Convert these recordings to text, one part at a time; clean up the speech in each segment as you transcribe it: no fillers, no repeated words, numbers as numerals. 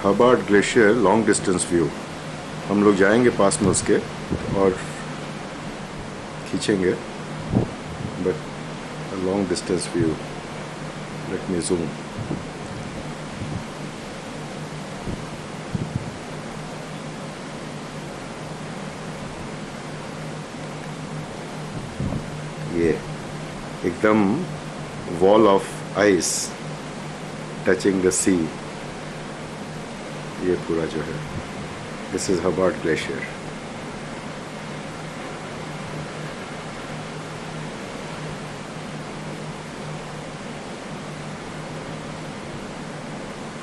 हबार्ड glacier long distance view. हम लोग जाएंगे पास में उसके और खींचेंगे, but long distance view. Let me zoom. ये एकदम wall of ice touching the sea, ये पूरा जो है, दिस इज हबार्ड ग्लेशियर।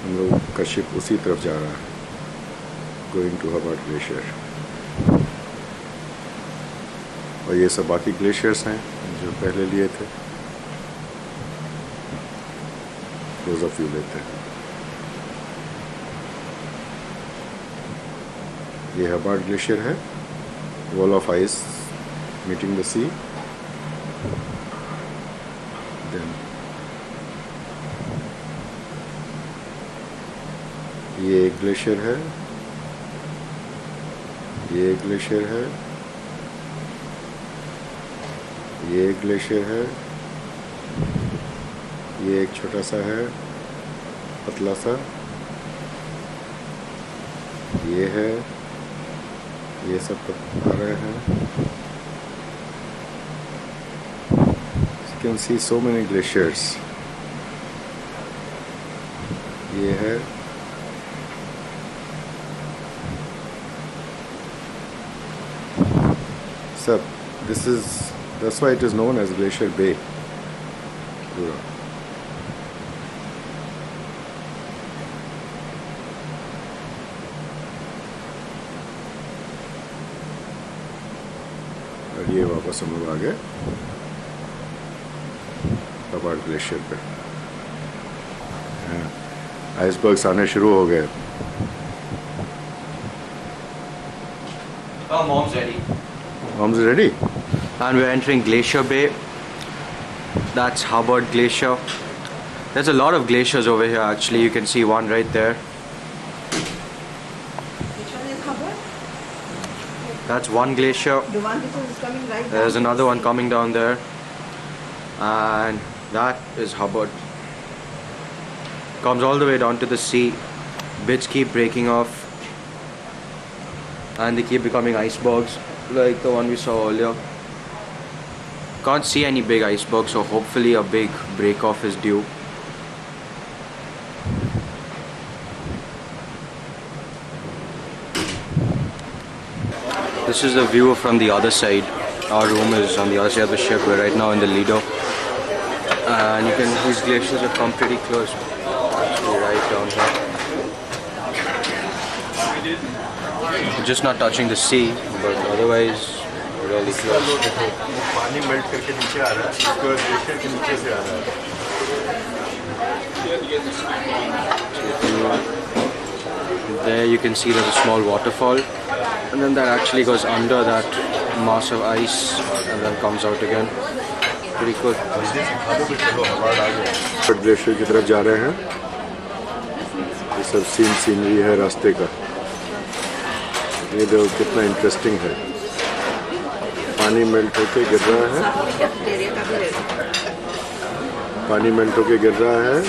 हम लोग का शिप उसी तरफ जा रहा है, गोइंग टू हबार्ड ग्लेशियर। और ये सब बाकी ग्लेशियर्स हैं जो पहले लिए थे। क्लोज अप व्यू लेते हैं। ये हबार्ड ग्लेशियर है, wall of ice meeting the sea. Then ये एक ग्लेशियर है, ये एक ग्लेशियर है, ये एक ग्लेशियर है, ये एक छोटा सा है पतला सा, ये है, ये सब आ रहे हैं। You can see so many glaciers. ये है, सब that's why it is known as Glacier Bay. पूरा और ये वापस हम लोग आ गए हबार्ड ग्लेशियर पे। आइसबर्ग्स आने शुरू हो गए। Oh, mom's ready. Mom's ready? And we're entering Glacier Bay. That's Hubbard Glacier. There's a lot of glaciers over here actually. You can see one right there. Which one is Hubbard? That's one glacier. The one which is coming right down. There's another one coming down there. And that is Hubbard. Comes all the way down to the sea. Bits keep breaking off. And they keep becoming icebergs like the one we saw earlier. Can't see any big icebergs, so hopefully a big break off is due. This is the view from the other side. Our room is on the other side of the ship. We're right now in the Lido, and these glaciers have come pretty close. Actually, right down here. We're just not touching the sea, but otherwise really close. पानी melt करके नीचे आ रहा है, इसके बाद glacier के नीचे से आ रहा है। There you can see there's a small waterfall, and then that actually goes under that mass of ice and then comes out again. Pretty cool. Glacier की तरफ जा रहे हैं। ये सब सीनरी है रास्ते का। ये देखो कितना इंटरेस्टिंग है। पानी मेल्ट होके गिर रहा है, पानी मेल्ट होके गिर रहा है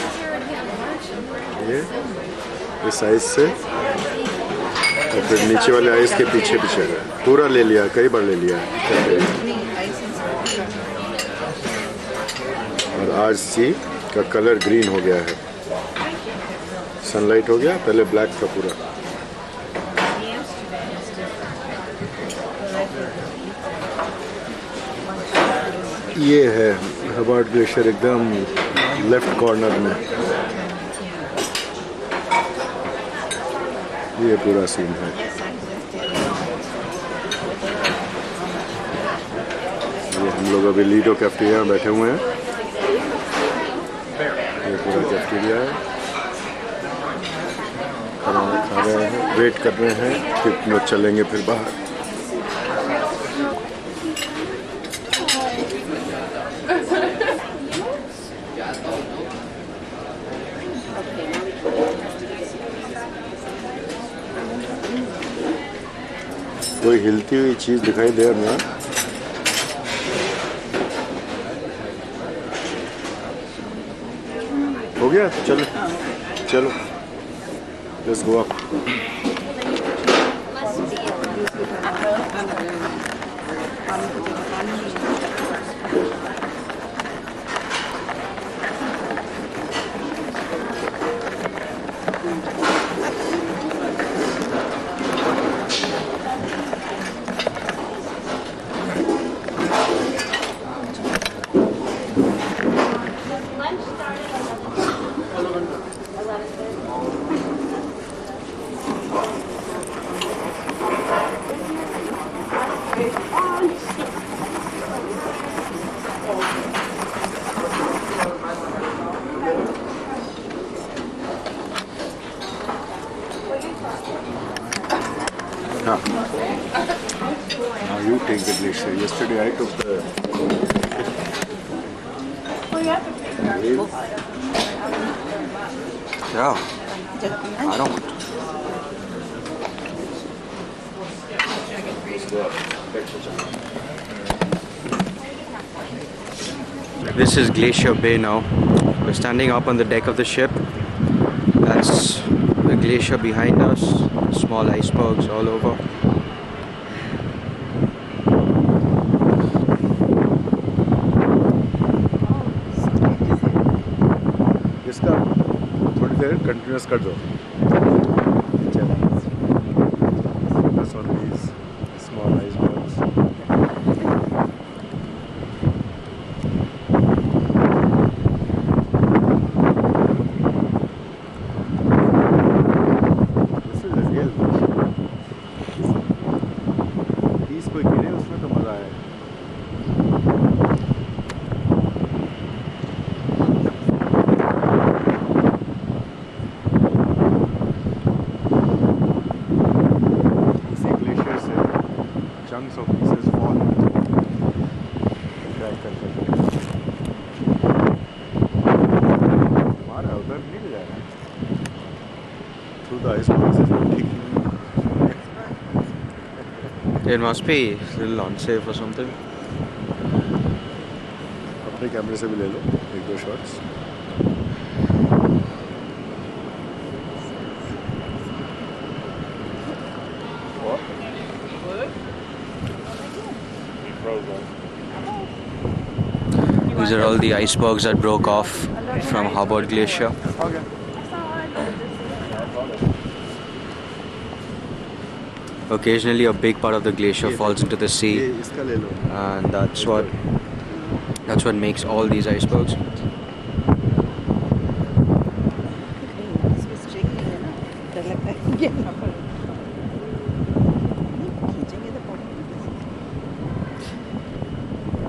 ये इस आइस से, और फिर नीचे वाले आइस के पीछे पीछे है। पूरा ले लिया, कई बार ले लिया। और आज सी का कलर ग्रीन हो गया है, सनलाइट हो गया, पहले ब्लैक था पूरा। ये है हबार्ड ग्लेशियर एकदम लेफ्ट कॉर्नर में। ये पूरा सीन है। ये हम लोग अभी लीडो कैफेटेरिया में बैठे हुए हैं। ये पूरा कैफेटेरिया है, खाना खा रहे हैं, वेट कर रहे हैं, फिर लोग चलेंगे फिर बाहर। कोई हिलती हुई चीज दिखाई दे रहा है। हो गया, चलो चलो, let's go up. Now you take the glacier. Yesterday I took the wave. Yeah, I don't. This is Glacier Bay now. We're standing up on the deck of the ship. That's the glacier behind us. Small icebergs all over. इसका थोड़ी देर continuous कर दो। Focus on these small icebergs. This is a real piece कोई गिरे उसमें तो मजा आया। Chunks of pieces fall. Try करके हमारा उधर नहीं जाएगा। Through the icebergs is not taking. It must be a little unsafe or something. अपने कैमरे से भी ले लो एक दो shots. These are all the icebergs that broke off from Hubbard Glacier. Occasionally a big part of the glacier falls into the sea, and that's what makes all these icebergs.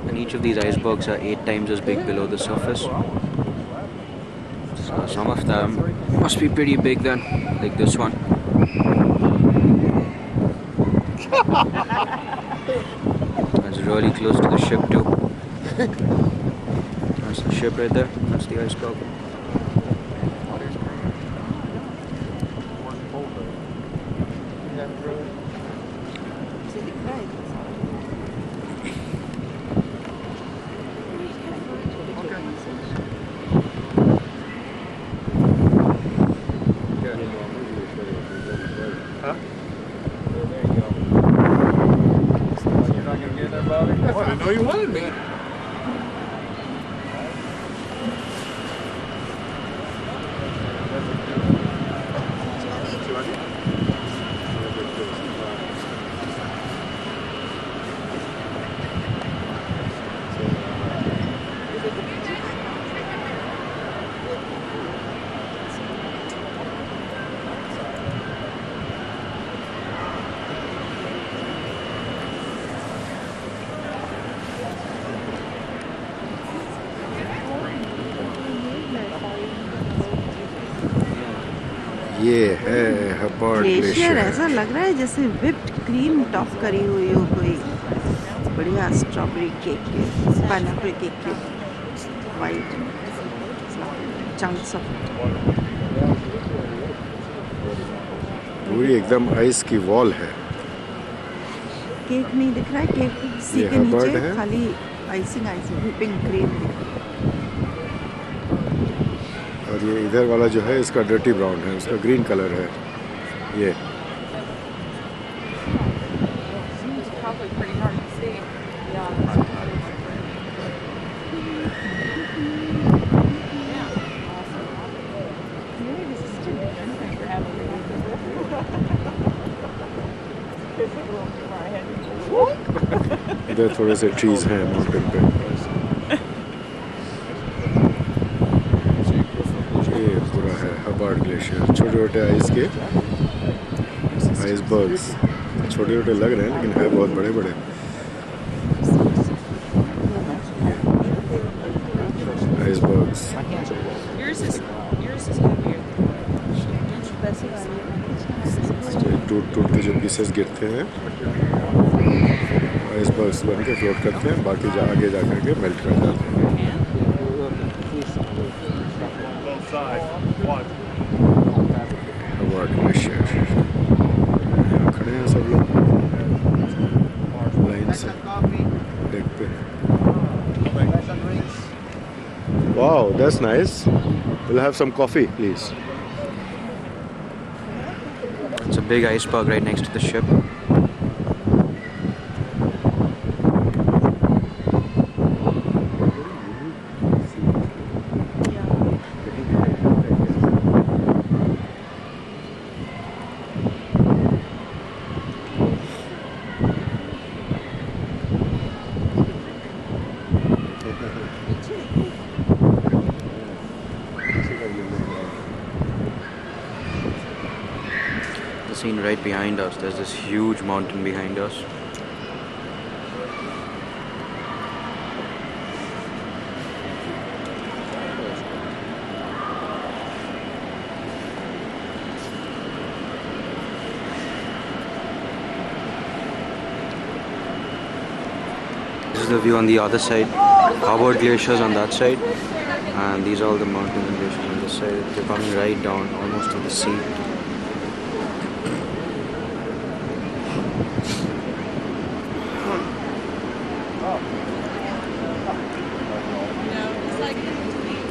And each of these icebergs are 8 times as big below the surface. So some of them must be pretty big then, like this one. That's really close to the ship too. That's the ship right there. That's the iceberg. I didn't know you wanted me. ये है Hubbard glacier. ऐसा लग रहा है जैसे whipped cream top करी हुई हो कोई बढ़िया स्ट्रॉबेरी केक के, पाइनएप्पल केक के, वाइट चंक्स ऑफ पूरी एकदम आइस की वॉल है। केक नहीं दिख रहा है, केक सी ये के हर्बर्ट नीचे है। खाली आइसिंग व्हिपिंग क्रीम दिख रही है। और ये इधर वाला जो है इसका डर्टी ब्राउन है, उसका ग्रीन कलर है ये। इधर थोड़े से ट्रीज हैं माउंटेन पे। ये पूरा है हर्बर्ट ग्लेशियर, छोटे छोटे आइस के आइसबर्ग्स, छोटे छोटे लग रहे हैं लेकिन है बहुत बड़े बड़े। आइसबर्ग्स टूट टूट के जो पीसेस गिरते हैं आइसबर्ग्स बन के फ्लोट करते हैं, बाकी आगे जा कर के मेल्ट कर जाते हैं। हर्बर्ट ग्लेशियर, यहाँ खड़े हैं सब लोग लाइन से डेक पे। Wow, that's nice. We'll have some coffee, please. It's a big iceberg right next to the ship. The scene right behind us, there's this huge mountain behind us. This is the view on the other side. Harbord glaciers on that side, and these are all the mountains and glaciers on this side. They're coming right down, almost to the sea.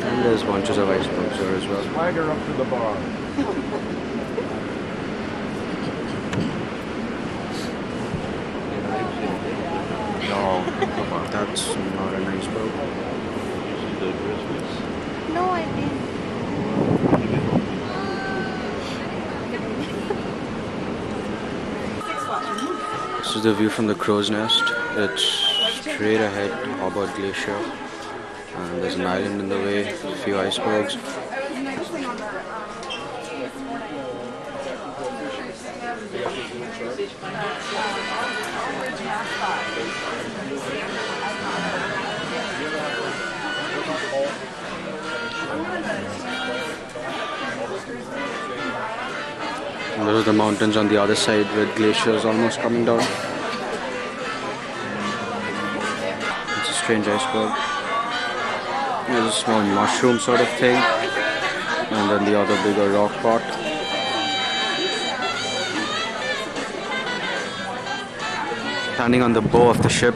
And there's bunches of icebergs there as well. Swagger up to the bar. No, that's not an iceberg. No, I didn't. This is the view from the crow's nest. It's straight ahead, Harbord Glacier. And there's an island in the way, a few icebergs. And those are the mountains on the other side with glaciers almost coming down. It's a strange iceberg. There's a small mushroom sort of thing, and then the other bigger rock pot. Standing on the bow of the ship.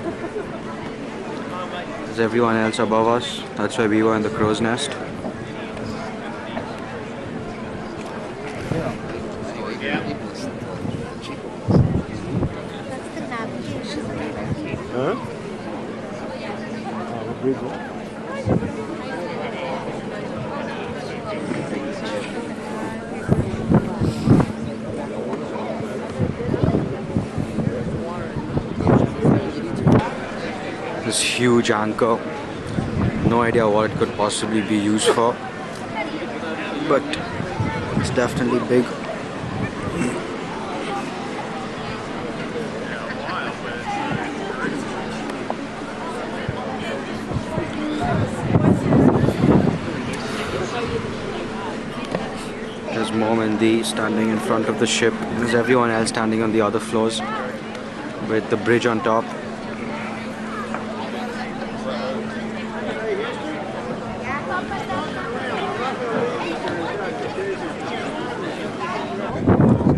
There's everyone else above us. That's why we were in the crow's nest. Huh? This huge anchor. No idea what it could possibly be used for, but it's definitely big. There's Mom and Dee standing in front of the ship. There's everyone else standing on the other floors with the bridge on top.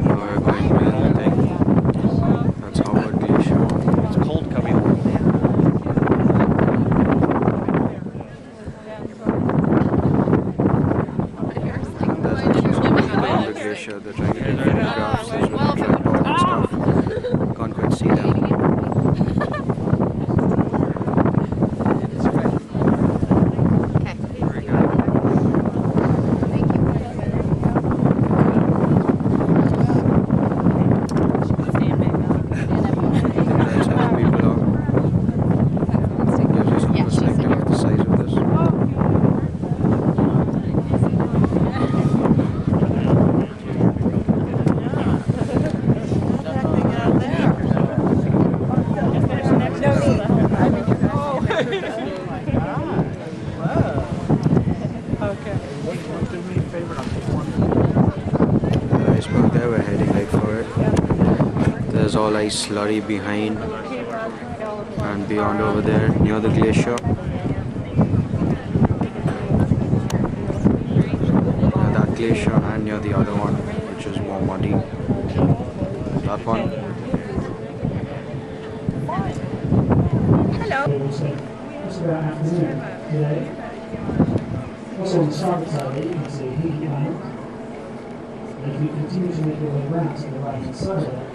Now we're going to the thing. That's Harbord Glacier. Iceberg there, we're heading right for it. There's all ice slurry behind and beyond over there near the glacier. Near that glacier and near the other one, which is more muddy. That one. It's about afternoon today. Also on the starboard side there you can see heat panel. And if you continue to make your way round to the right hand side of that,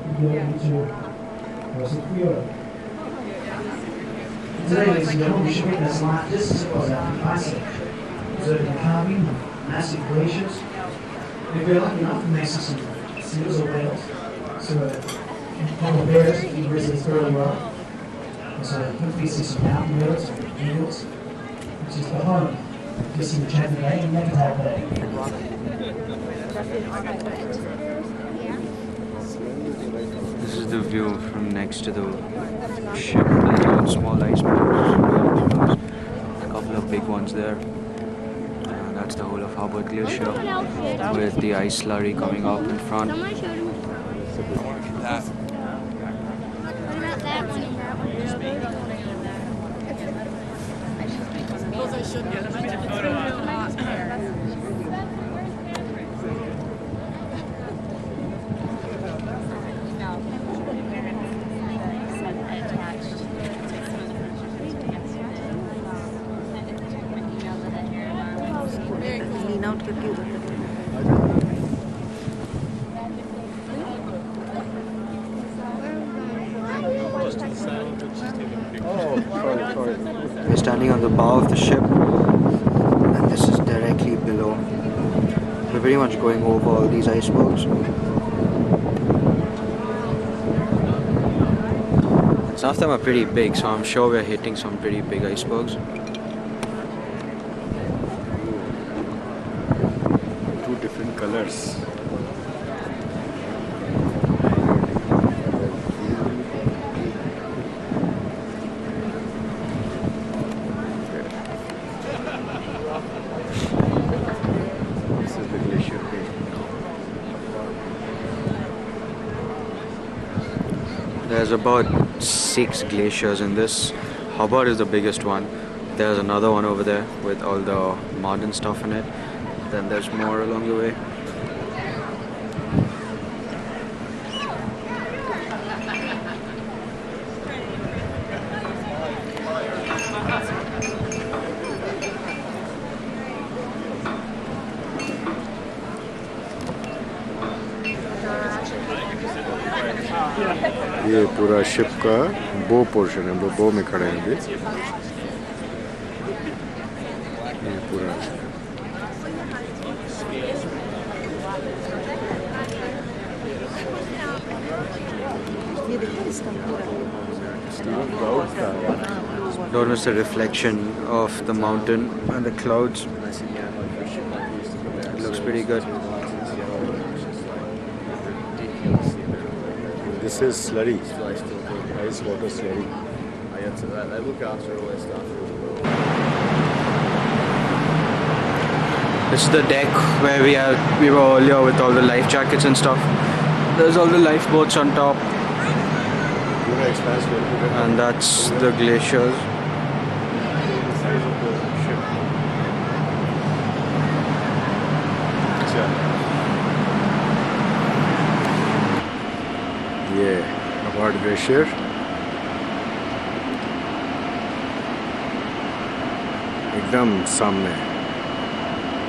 you go into Glacier Bay. Today, ladies and gentlemen, we should witness live distance across out the ice age, observing the carving of massive glaciers. And if you're lucky enough, you may see some seals or whales. So polar bears, you grizzlies fairly well. So hopefully see some mountain birds and eagles, which is the home of Glacier Bay and Glacier Bay. This is the view from next to the ship. There's all small icebergs, a couple of big ones there. And that's the whole of Hubbard Glacier with the ice slurry coming up in front. Lean out करके उधर तक We're standing on the bow of the ship, and this is directly below. We're pretty much going over all these icebergs. Some of them are pretty big, so I'm sure we're hitting some pretty big icebergs. Two different colors. This is the Glacier Bay. There's about 6 glaciers in this. Hubbard is the biggest one. There's another one over there with all the mud and stuff in it. Then there's more along the way. ये पूरा ship का बो portion है, वो बो में खड़े हैं अभी। ये पूरा ये देखिए इसका पूरा Don't miss the reflection of the mountain and the clouds. It looks pretty good. This is slurry, ice water slurry. They look after all their stuff. This is the deck where we were earlier with all the life jackets and stuff. There's all the lifeboats on top, and that's the glaciers. ये Hubbard Glacier. एकदम सामने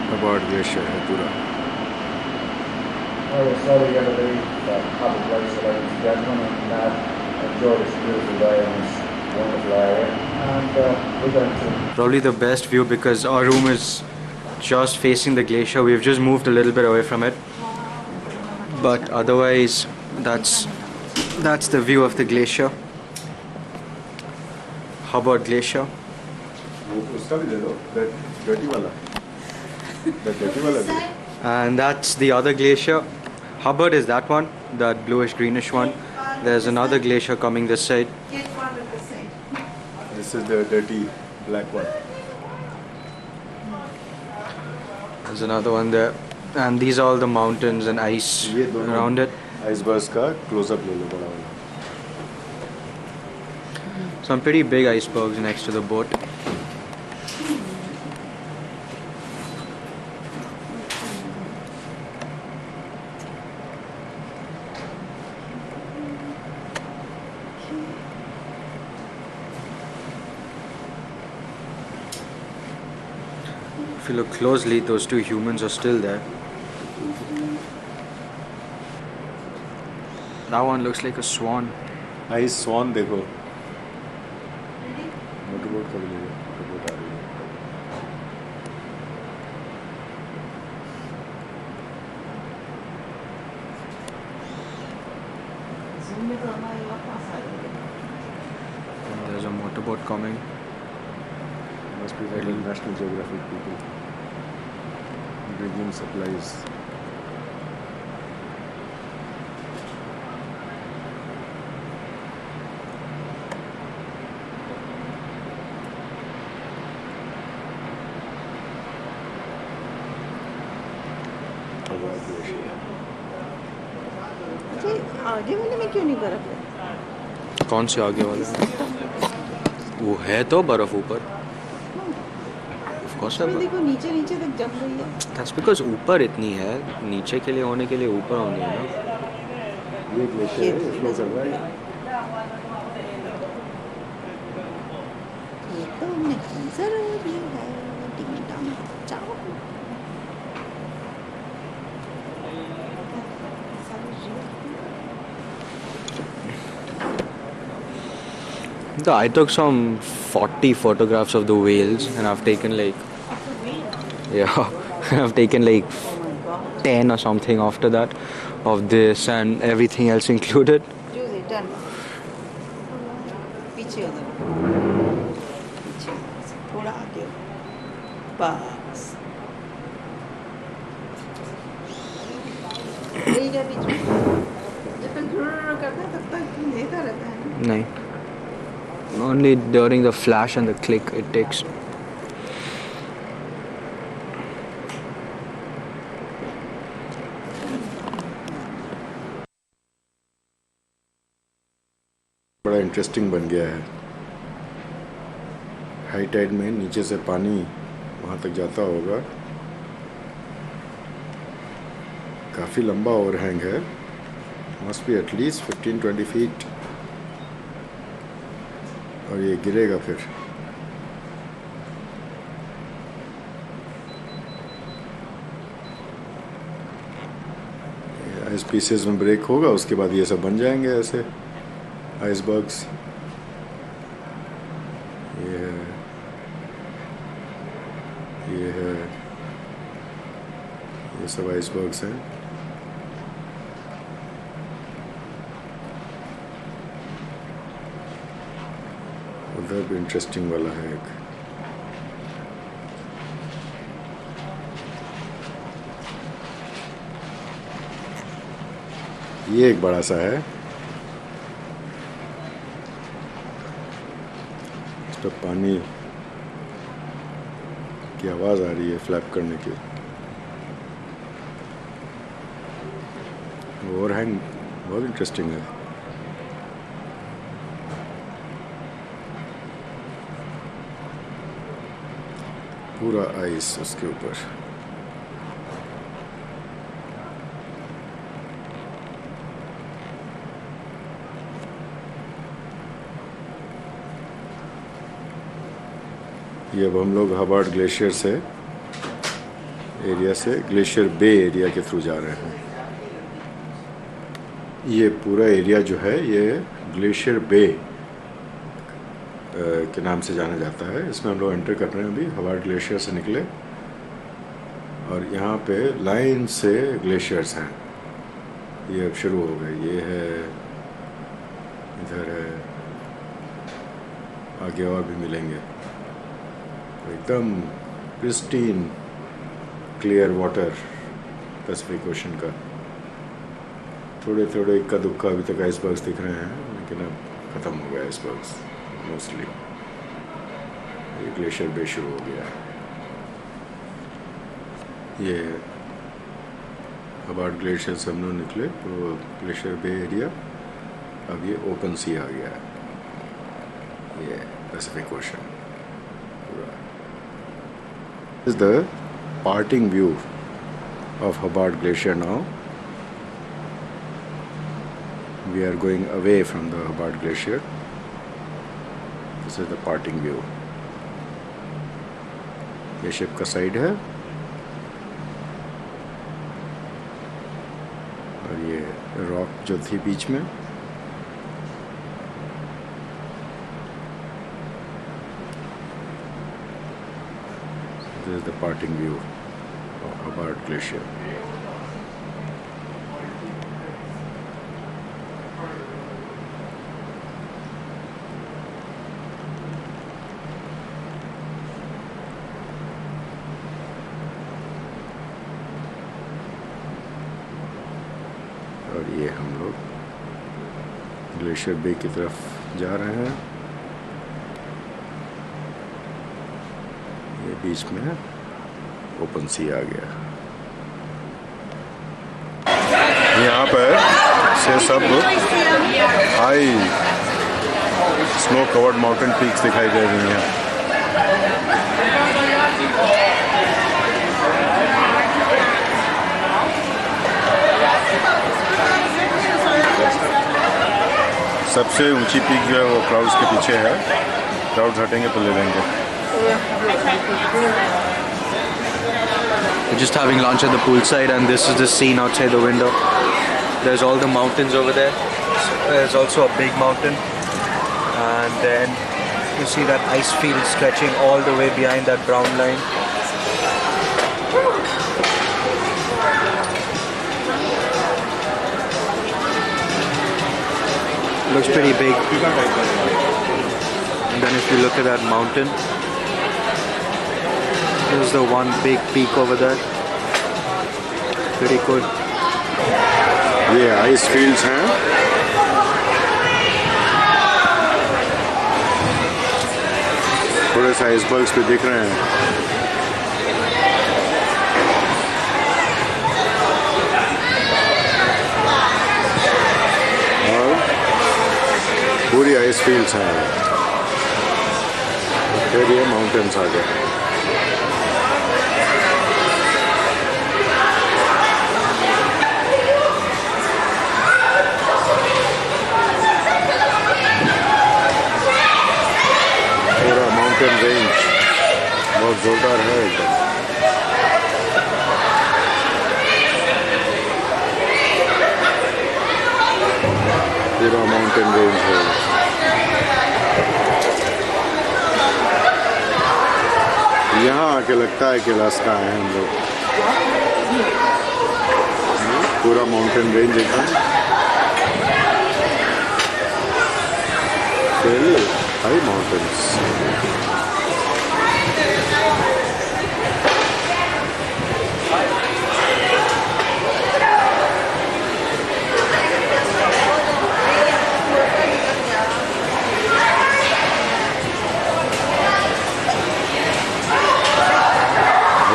Hubbard Glacier है पूरा. Well, it's slowly going to be Hubbard Glacier, ladies and gentlemen, and enjoy this beautiful day in this wonderful area. And we're going to... Probably the best view because our room is just facing the glacier. We've just moved a little bit away from it. But otherwise, that's the view of the glacier. Hubbard Glacier. उसका भी दे दो, that dirty वाला. That dirty वाला भी. And that's the other glacier. Hubbard is that one, that bluish greenish one. There's another glacier coming this side. This is the dirty black one. There's another one there. And these are all the mountains and ice ये दोनों around it. Icebergs का close up ले लो बड़ा वाला. Some pretty big icebergs next to the boat. If you look closely, those two humans are still there. That one looks like a swan. Ice swan देखो. Motorboat का भी ले लो. Motorboat आ रही है. And there's a motorboat coming. Must be very National Geographic people bringing supplies. अच्छा, आगे वाले में क्यों नहीं बर्फ है? कौन से आगे वाले? वो है तो बर्फ ऊपर. Of course है. इसमें देखो नीचे नीचे तक जम रही है. That's because ऊपर इतनी है. नीचे के लिए होने के लिए ऊपर होनी है ना. ये ग्लेशियर है, फ्लो कर रहा है. ये तो नहीं जरूरी है. टिंग टंग चाओ. I took some 40 photographs of the whales and I've taken like, yeah, I've taken like 10 or something after that of this and everything else included. Choose it, done. पीछे हो जाओ. पीछे थोड़ा आगे. बस. यही क्या बीच में? जब तक घुर करता है तब तक देखा रहता है. नहीं. Only during the flash and the click it takes. बड़ा इंटरेस्टिंग बन गया है. हाई टाइड में नीचे से पानी वहाँ तक जाता होगा. काफ़ी लंबा ओवरहैंग है. Must be at least 15-20 feet. और ये गिरेगा फिर. आइस पीसेस में ब्रेक होगा, उसके बाद ये सब बन जाएंगे ऐसे आइसबर्ग्स. ये है ये सब आइसबर्ग्स हैं. उधर भी इंटरेस्टिंग वाला है एक. ये एक बड़ा सा है. इस पर पानी की आवाज़ आ रही है फ्लैप करने की. ओवरहैंग बहुत इंटरेस्टिंग है. पूरा आइस उसके ऊपर. ये अब हम लोग हबार्ड ग्लेशियर से एरिया से ग्लेशियर बे एरिया के थ्रू जा रहे हैं. ये पूरा एरिया जो है ये ग्लेशियर बे के नाम से जाना जाता है. इसमें हम लोग एंटर कर रहे हैं. अभी हबार्ड ग्लेशियर से निकले और यहाँ पे लाइन से ग्लेशियर्स हैं. ये अब शुरू हो गए. ये है, इधर है, आगे और भी मिलेंगे. एकदम pristine clear water Pacific ocean का. थोड़े थोड़े इक्का दुक्का अभी तक आइसबर्ग्स दिख रहे हैं, लेकिन अब ख़त्म हो गया आइसबर्ग्स मोस्टली. ये ग्लेशियर बे शुरू हो गया है. ये हबार्ड ग्लेशियर से हम लोग निकले तो ग्लेशियर बे एरिया, अब ये ओपन सी आ गया है, ये पैसिफिक ओशन पूरा। Is the parting view of Hubbard Glacier now. We are going away from the Hubbard Glacier. This is the parting view. ये शिप का साइड है और ये रॉक जो थी बीच में, this is the parting view of Hubbard Glacier. और ये हम लोग ग्लेशियर बे की तरफ जा रहे हैं। ये बीच में ओपन सी आ गया। यहाँ पर से सब high snow covered mountain peaks दिखाई दे रही हैं। सबसे ऊंची पीक जो है वो क्लाउड्स के पीछे है, क्लाउड्स हटेंगे तो ले लेंगे। We're just having lunch at the poolside, and this is the scene outside the window. There's all the mountains over there. There's also a big mountain, and then you see that ice field stretching all the way behind that brown line. Looks pretty big. And then if you look at that mountain, there's the one big peak over there. Pretty cool. ये ice fields हैं। थोड़े से icebergs भी दिख रहे हैं। पूरी ice fields हैं। फिर ये माउंटेन्स आ गए। पूरा माउंटेन रेंज बहुत जोरदार है एकदम। पूरा माउंटेन रेंज है। यहाँ आके लगता है कि अलास्का है हम लोग। पूरा माउंटेन रेंज एकदम हाई माउंटेन्स।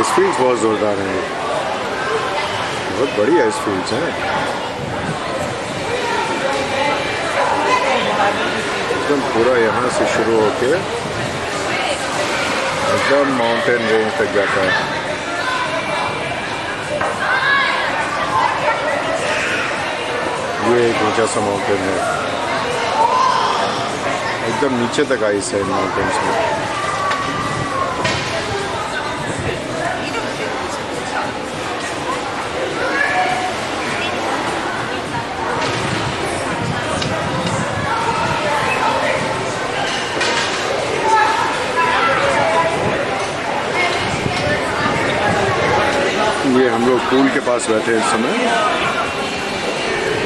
आइस फील्ड्स बहुत जोरदार हैं, बहुत बड़ी आइस फील्ड्स हैं। एकदम पूरा यहाँ से शुरू होके एकदम माउंटेन रेंज तक जाता है। ये एक ऊंचा सा माउंटेन है, एकदम नीचे तक आइस है इन माउंटेन्स में। ये हम लोग पूल के पास बैठे इस समय।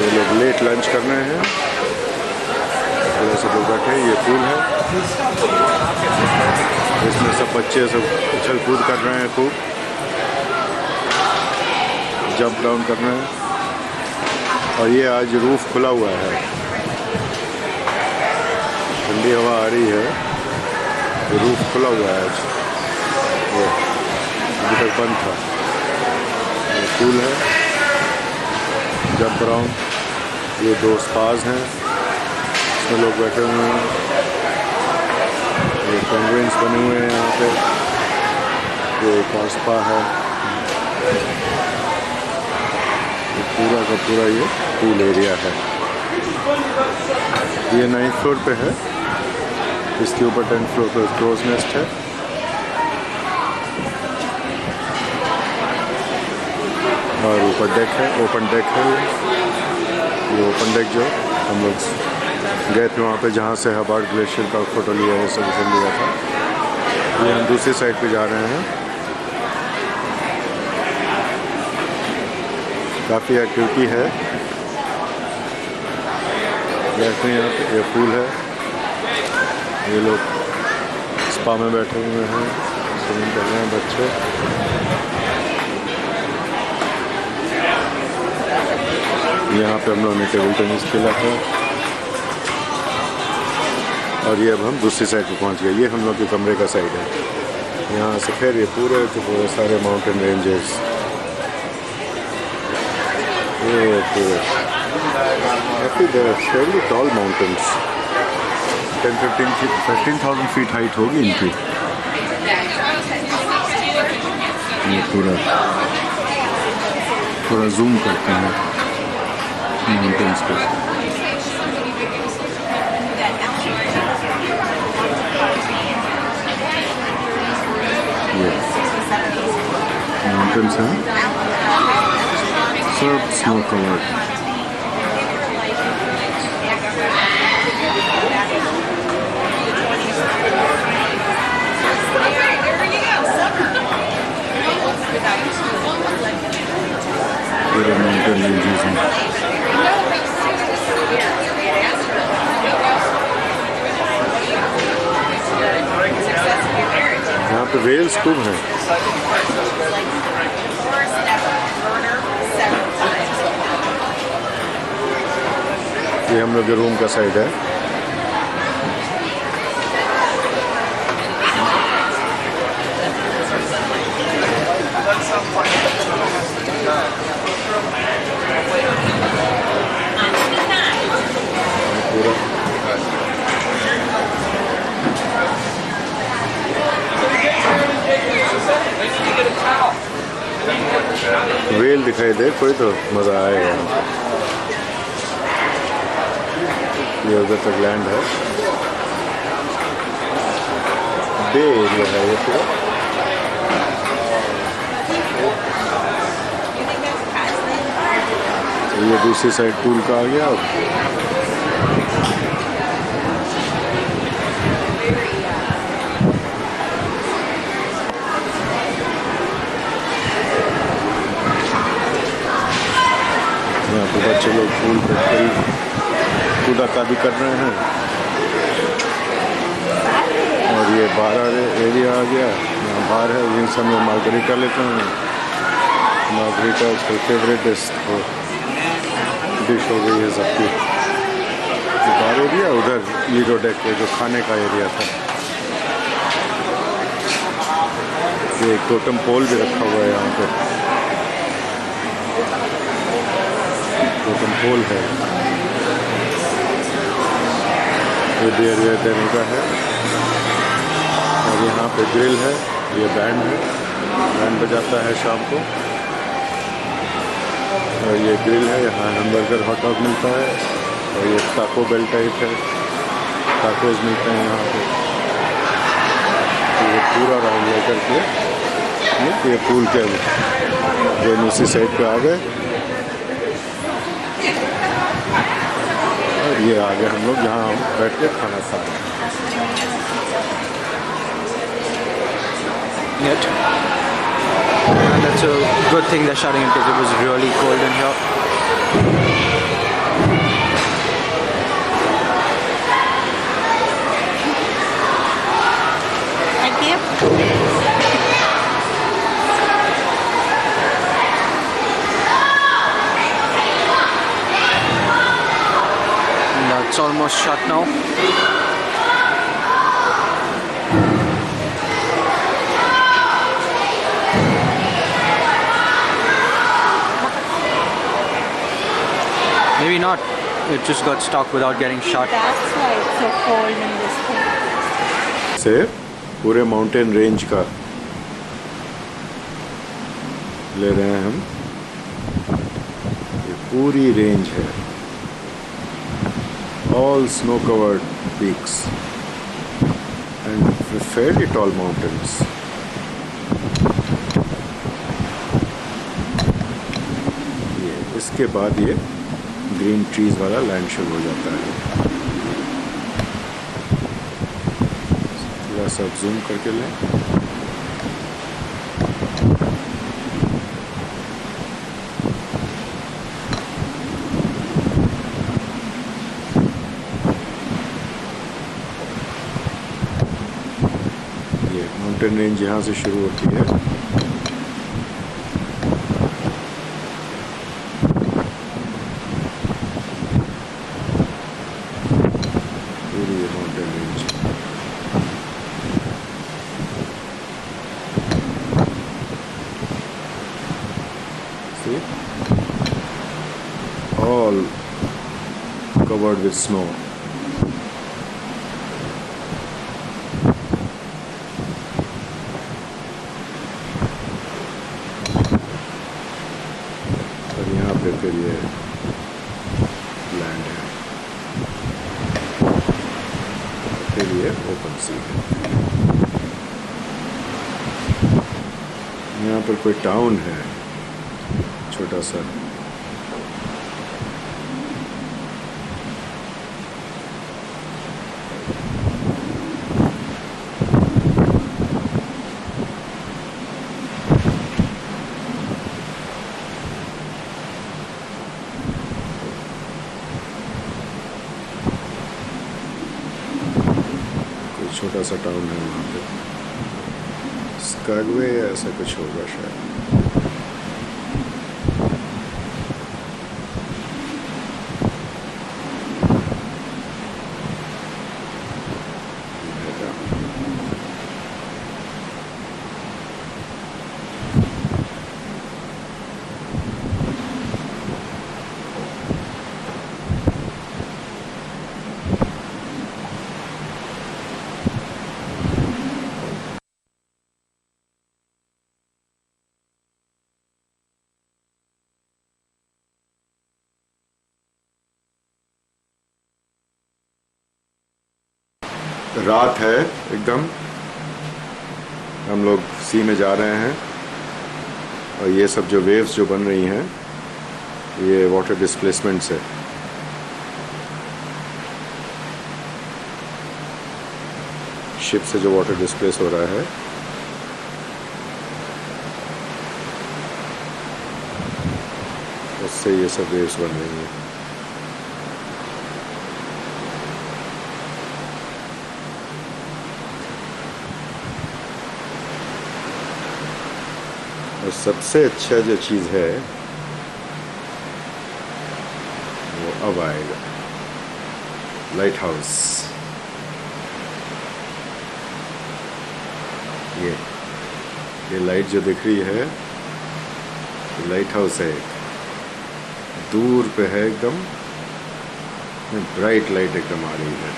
ये लोग लेट लंच कर रहे हैं, थोड़ा से लोग बैठे। ये पूल है, इसमें सब बच्चे सब उछल कूद कर रहे हैं, खूब जंप डाउन कर रहे हैं। और ये आज रूफ खुला हुआ है, ठंडी हवा आ रही है, ये रूफ खुला हुआ है आज, वो अभी तक बंद था। पूल है, जंप ग्राउंड। ये 2 स्पाज हैं, इसमें लोग बैठे हुए हैं। ये पेंगुइन्स बने हुए हैं यहाँ पे। ये एक और स्पा है। ये पूरा का पूरा ये पूल एरिया है। ये 9th फ्लोर पे है। इसके ऊपर 10th फ्लोर पे क्रोज नेस्ट है। और ऊपर डेक है, ओपन डेक है। ये ओपन डेक जो हम लोग गए थे वहाँ पे, जहाँ से हबार्ड ग्लेशियर का फोटो लिया है, सब लिया था। ये हम दूसरी साइड पे जा रहे हैं। काफ़ी एक्टिविटी है। बैठते हैं यहाँ पे। ये पूल है। ये लोग स्पा में बैठे हुए हैं, स्विमिंग कर रहे हैं बच्चे। यहाँ पे हम लोगों ने टेबल टेनिस खेला था। और ये अब हम दूसरी साइड पे पहुँच गए। ये हम लोग के कमरे का साइड है। यहाँ से फिर ये पूरे के पूरे सारे माउंटेन रेंजेस, ये पूरे fairly tall mountains, 15,000 feet height होगी इनकी। ये पूरा जूम करते हैं माउंटेन्स पे। ये माउंटेन्स हैं, सब स्नो कवर्ड। पूरे माउंटेन रेंजेस हैं। यहाँ पे वेल्स खूब हैं। ये हम लोग के रूम का साइड है। वेल दिखाई दे कोई तो मज़ा आएगा। ये उधर तक लैंड है, बे एरिया है ये पूरा। तो ये दूसरी साइड पूल का आ गया। यहाँ पे बच्चे लोग पूल पे कूदा-कादी कर रहे हैं। और ये बार एरिया आ गया, यहाँ बार है, जिन सब में मार्गरीटा लेते हैं। मार्गरीटा उसका फेवरेट डिश हो गई है सबकी। बार एरिया, उधर लीडो डेक पे जो खाने का एरिया था। ये एक टोटम पोल भी रखा हुआ है यहाँ पे, टोटम पोल है। ये भी एरिया देने का है। और यहाँ पे ग्रिल है, ये बैंड है, बैंड बजाता है शाम को। और ये ग्रिल है, यहाँ हैमबर्गर हॉट डॉग मिलता है। और ये टाको बेल टाइप है, टाकोज मिलते हैं यहाँ पे। तो ये पूरा राउंड लेकर के ये पूल के दूसरी साइड पे आ गए। और ये आ गए हम लोग यहाँ बैठ के खाना खा रहे हैं। Yet. And that's a good thing they're shutting it because it was really cold in here. Thank you. That's almost shut now. Maybe not. It just got stuck without getting shut. That's why it's so cold in this thing. से पूरे mountain range का ले रहे हैं हम। ये पूरी range है, all snow covered peaks and fairly tall mountains. ये इसके बाद ये ग्रीन ट्रीज वाला लैंड शुरू हो जाता है। थोड़ा सा जूम करके लें। ये माउंटेन रेंज यहाँ से शुरू होती है। पूरी ये mountain range see, all covered with snow. और यहाँ पे फिर ये लैंड है, फिर ये ओपन सी है। यहाँ पर कोई टाउन है छोटा सा। कोई छोटा सा टाउन है वहाँ पे, स्कागवे या ऐसा कुछ होगा शायद। रात है एकदम, हम लोग सी में जा रहे हैं और ये सब जो वेव्स जो बन रही हैं ये वाटर डिस्प्लेसमेंट से। शिप से जो वाटर डिस्प्लेस हो रहा है उससे ये सब वेव्स बन रही हैं। और सबसे अच्छा जो चीज़ है वो अब आएगा, लाइट हाउस। ये लाइट जो दिख रही है ये लाइट हाउस है, दूर पे है एकदम, ब्राइट लाइट एकदम आ रही है।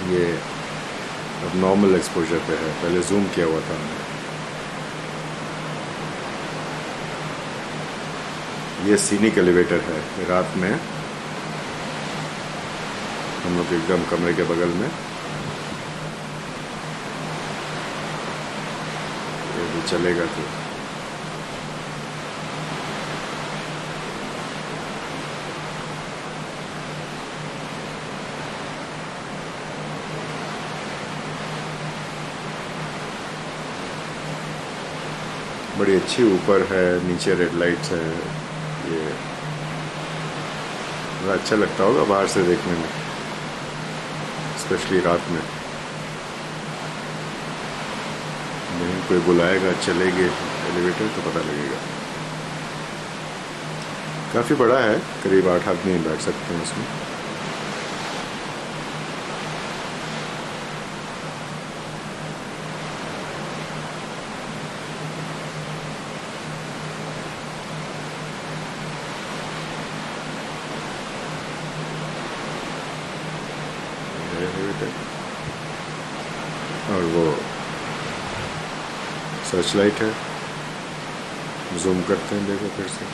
ये अब नॉर्मल एक्सपोजर पे है, पहले जूम किया हुआ था। ये सीनिक एलिवेटर है, रात में हम लोग एकदम कमरे के बगल में, ये भी चलेगा तो बड़ी अच्छी ऊपर है, नीचे रेड लाइट्स है। ये बड़ा अच्छा लगता होगा बाहर से देखने में, स्पेशली रात में। नहीं कोई बुलाएगा चलेंगे एलिवेटर तो पता लगेगा। काफ़ी बड़ा है, करीब 8 आदमी बैठ सकते हैं उसमें। और वो सर्च लाइट है, जूम करते हैं, देखो फिर से।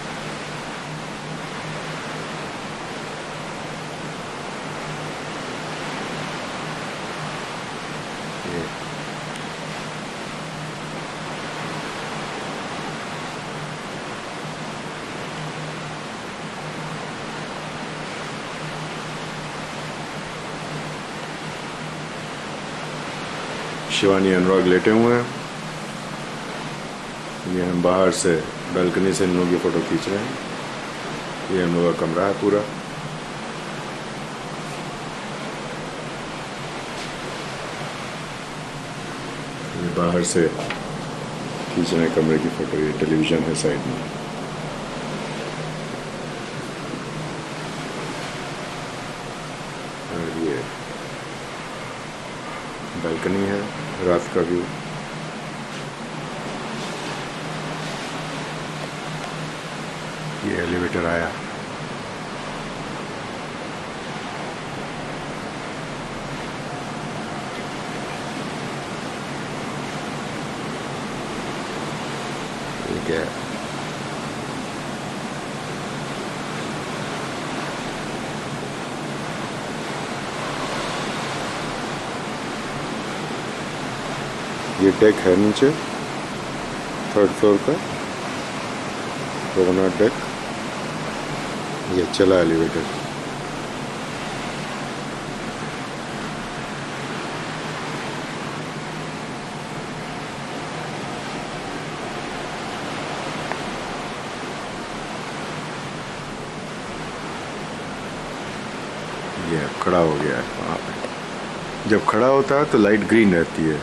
शिवानी अनुराग लेटे हुए हैं, ये हम बाहर से बालकनी से इन लोगों की फ़ोटो खींच रहे हैं। ये हम लोगों का कमरा है पूरा। ये बाहर से खींच रहे हैं कमरे की फ़ोटो। ये टेलीविज़न है साइड में। और ये बालकनी है, रात का व्यू। ये एलिवेटर आया। ये क्या है? ये डेक है नीचे 3rd फ्लोर का, कोकोनट डेक। ये चला एलिवेटर। ये खड़ा हो गया है वहाँ पे। जब खड़ा होता है तो लाइट ग्रीन रहती है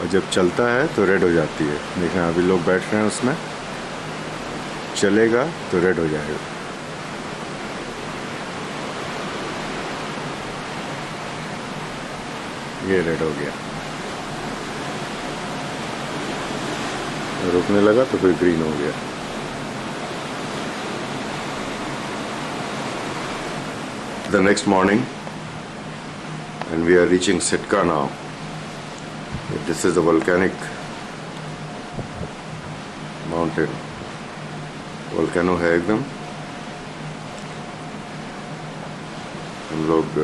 और जब चलता है तो रेड हो जाती है। देखें अभी लोग बैठ रहे हैं उसमें, चलेगा तो रेड हो जाएगा। ये रेड हो गया, रुकने लगा तो फिर ग्रीन हो गया। The next morning and we are reaching Sitka now. This is the volcanic mountain. Volcano है एकदम। हम लोग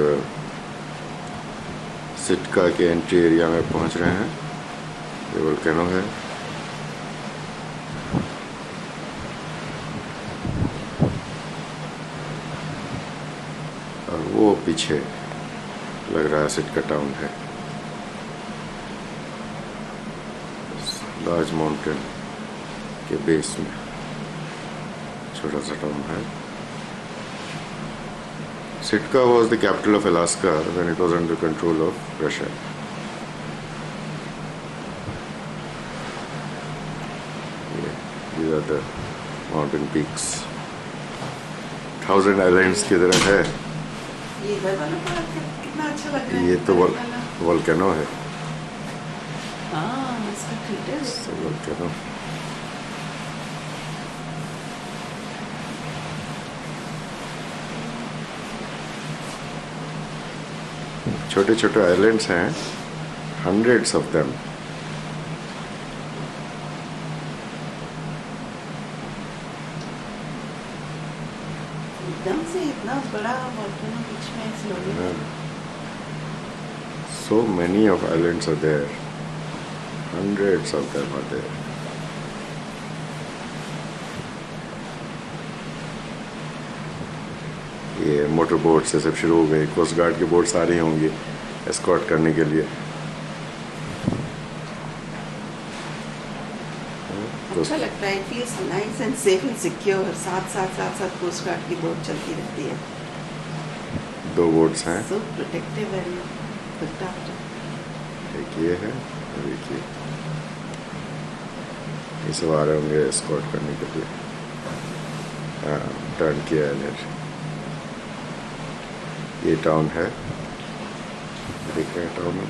सिटका के एंट्री एरिया में पहुंच रहे हैं। ये वोल्केनो है। और वो पीछे लग रहा है सिटका टाउन है। लार्ज माउंटेन के बेस में छोटा सा टाउन है। Sitka was the capital of Alaska when it was under control of Russia. These are the mountain peaks. 1000 Islands की तरह है। ये इधर वाला पार्क है, कितना अच्छा लग रहा है। ये तो वोल्केनो है। हाँ, इसका क्रेटर है। वोल्केनो। छोटे छोटे आइलैंड्स हैं, hundreds of them. एकदम से इतना बड़ा वोल्केनो बीच में slowly. So many of islands are there. Hundreds of them are there. ये मोटर बोट से सब शुरू हो गए। कोस्ट गार्ड की बोट्स आ रही होंगी एस्कॉर्ट करने के लिए। अच्छा लगता है, feels nice and safe and secure। साथ कोस्ट गार्ड की बोट चलती रहती है। 2 बोट्स हैं। So protective area, looked after। एक ये है और एक ये। ये सब आ रहे होंगे एस्कॉर्ट करने के लिए। हाँ, टर्न किया है इधर। ये टाउन है, दिख रहे हैं टाउन में।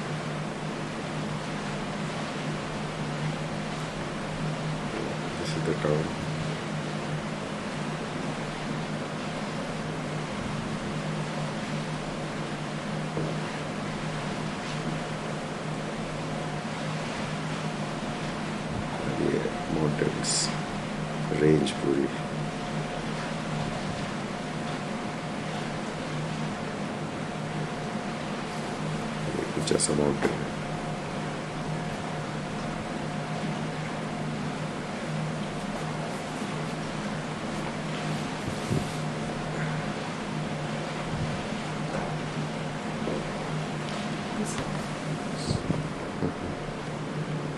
This is the town. ये माउंटेन्स रेंज पूरी। कुछ ऐसा माउंटेन है।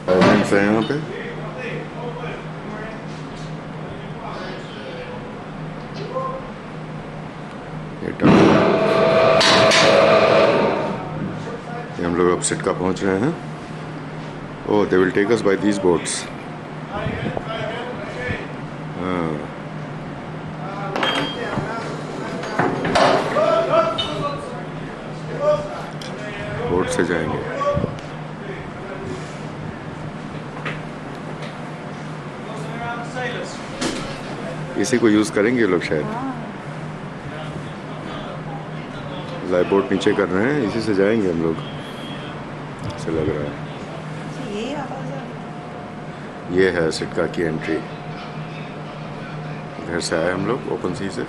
आइलैंड्स हैं यहाँ पे। ये टाउन, ये हम लोग अब सिटका पहुँच रहे हैं। Oh, they will take us by these boats. Boat से जाएंगे। इसी को यूज़ करेंगे ये लोग शायद। लाइफ बोट नीचे कर रहे हैं, इसी से जाएंगे हम लोग, ऐसा लग रहा है। ये है सिटका की एंट्री। घर से आए हम लोग ओपन सी से।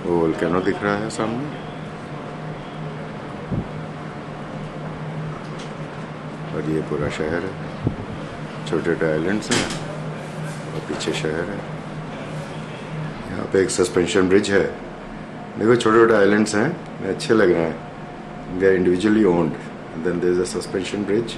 वो वोल्केनो दिख रहा है सामने, और ये पूरा शहर है। छोटे छोटे आइलैंड्स हैं और पीछे शहर है। यहाँ पे एक सस्पेंशन ब्रिज है। देखो छोटे छोटे आइलैंड्स हैं, अच्छे लग रहे हैं। They are individually owned. Then there is a suspension bridge.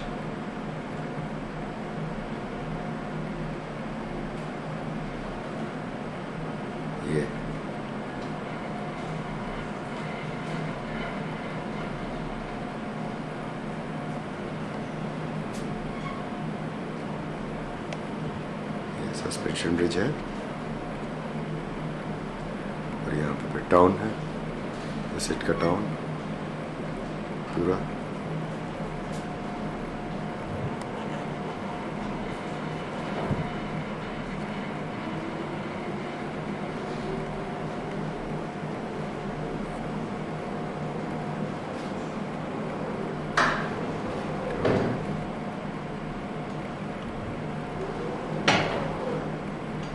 ये सस्पेंशन ब्रिज है, और यहाँ पे टाउन है, सिट का टाउन पूरा।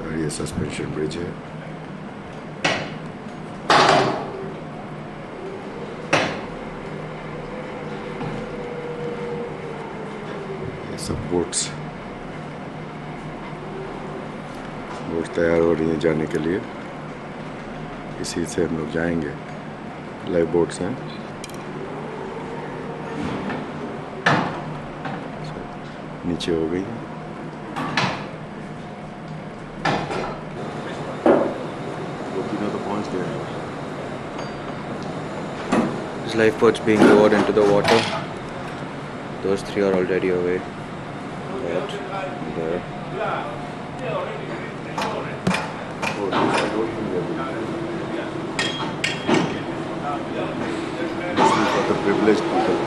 और ये सस्पेंशन ब्रिज है। सब बोट्स तैयार हो रही हैं जाने के लिए। इसी से हम लोग जाएंगे। लाइव बोट्स हैं। नीचे हो गई। वो तीनों तो पहुंच गए। This lifeboat's being lowered into the water. Those three are already away. That, there. This is for the privileged people.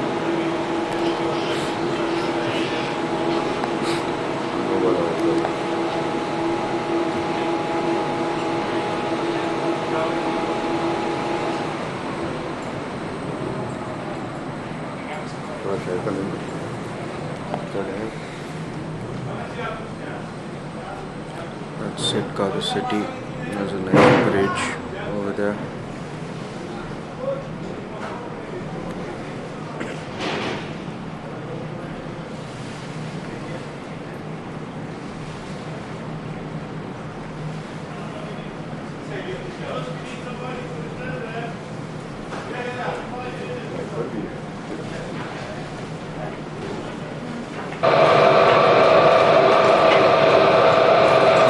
That's Sitka, the city. There's a nice bridge over there.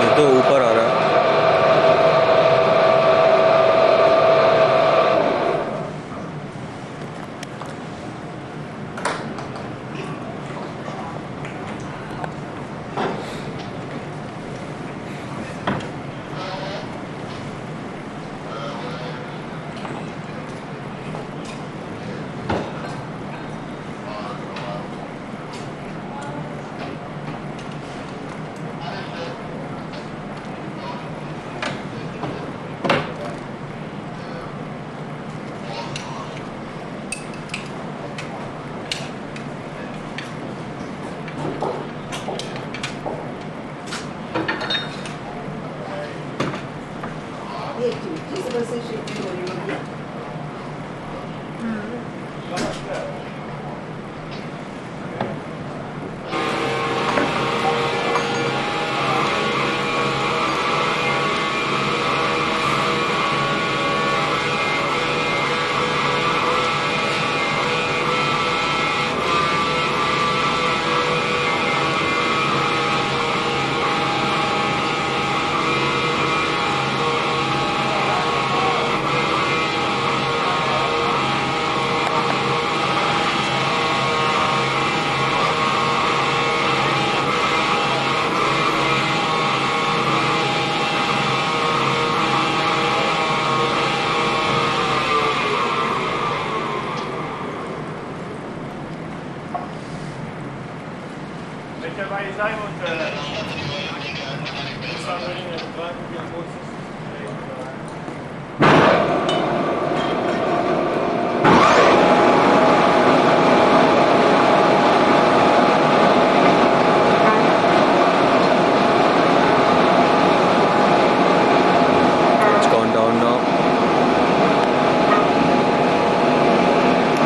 ये तो ऊपर आ रहा है।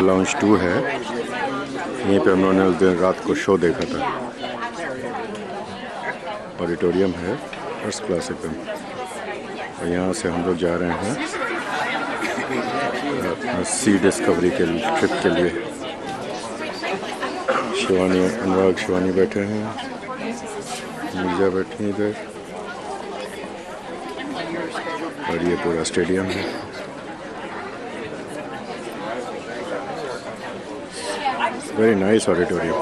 लॉन्च 2 है, यहीं पे हम लोगों ने उस दिन रात को शो देखा था। ऑडिटोरियम है फर्स्ट क्लास एकदम। और यहाँ से हम लोग जा रहे हैं सी डिस्कवरी के ट्रिप के लिए। शिवानी, अनुराग शिवानी बैठे हैं, मिर्जा बैठी हैं इधर, और ये पूरा स्टेडियम है। Very nice auditorium.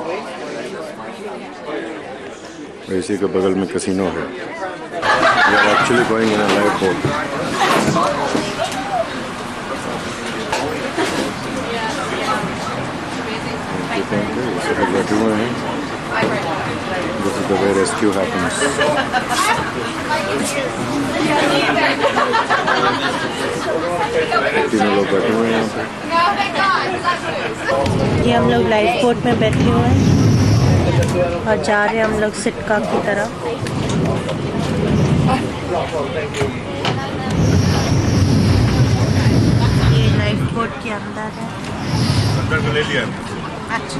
इसी के बगल में कैसीनो है। We are actually going in a life boat. बैठे हुए हैं। This is the way rescue happens. तीनों लोग बैठे हुए हैं यहाँ पे। ये हम लोग लाइफ बोट में बैठे हुए हैं और जा रहे हैं हम लोग सिटका की तरफ। ये लाइफ बोट के अंदर है। अंदर को ले लिया। अच्छा।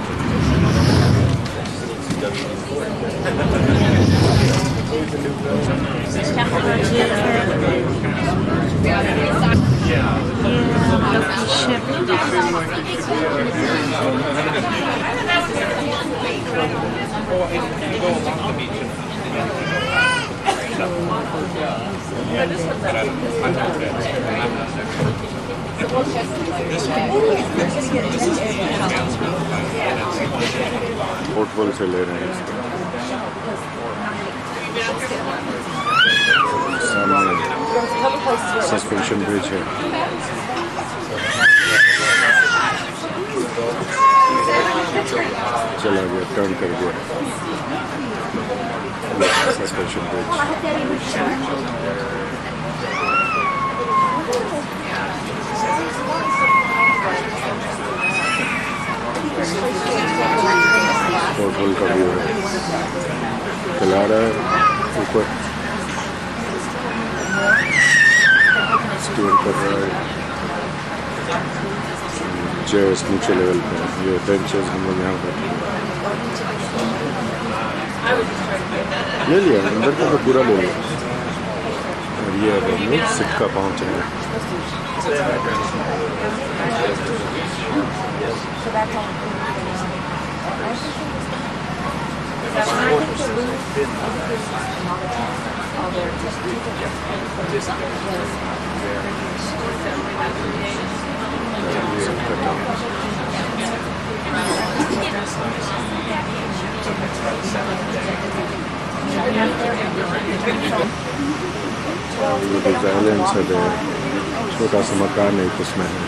पोर्टबल से ले रहे हैं इसको। सामने सस्पेंशन ब्रिज है। चला गया, टर्न कर दिया सस्पेंशन ब्रिज। पोर्टल का व्यू है, चला रहा है ऊपर, स्टीयर कर रहा है। चेयर्स नीचे लेवल पे, ये बेंचेस हम लोग यहाँ पर ले लिया, अंदर का तो पूरा ले लिया। और ये अब हम लोग सिक्का पहुँच रहे हैं। आइलैंड्स है, छोटा सा मकान एक उसमें है।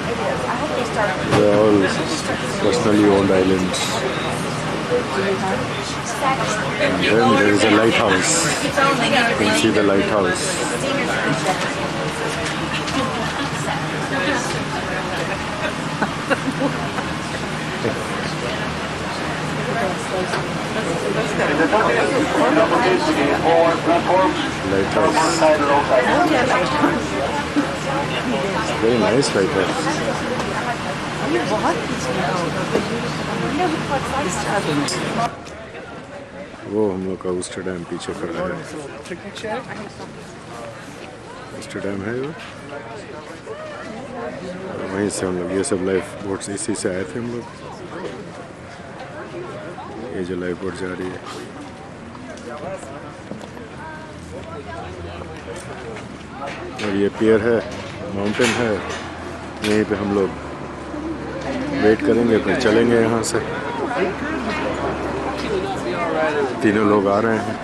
They're all personally owned islands. And then there is a lighthouse. You can see the lighthouse. lighthouse. Very nice lighthouse. ये बहुत पिछड़ा होगा। वो हम लोग का ऊस्टर डैम पीछे खड़ा है। ऊस्टर डैम है वो, वहीं से हम लोग ये सब लाइफ बोट इसी से आए थे हम लोग। ये जो लाइफ बोट जा रही है, और ये पियर है, माउंटेन है, यहीं पे हम लोग वेट करेंगे, फिर चलेंगे यहाँ से। तीनों लोग आ रहे हैं।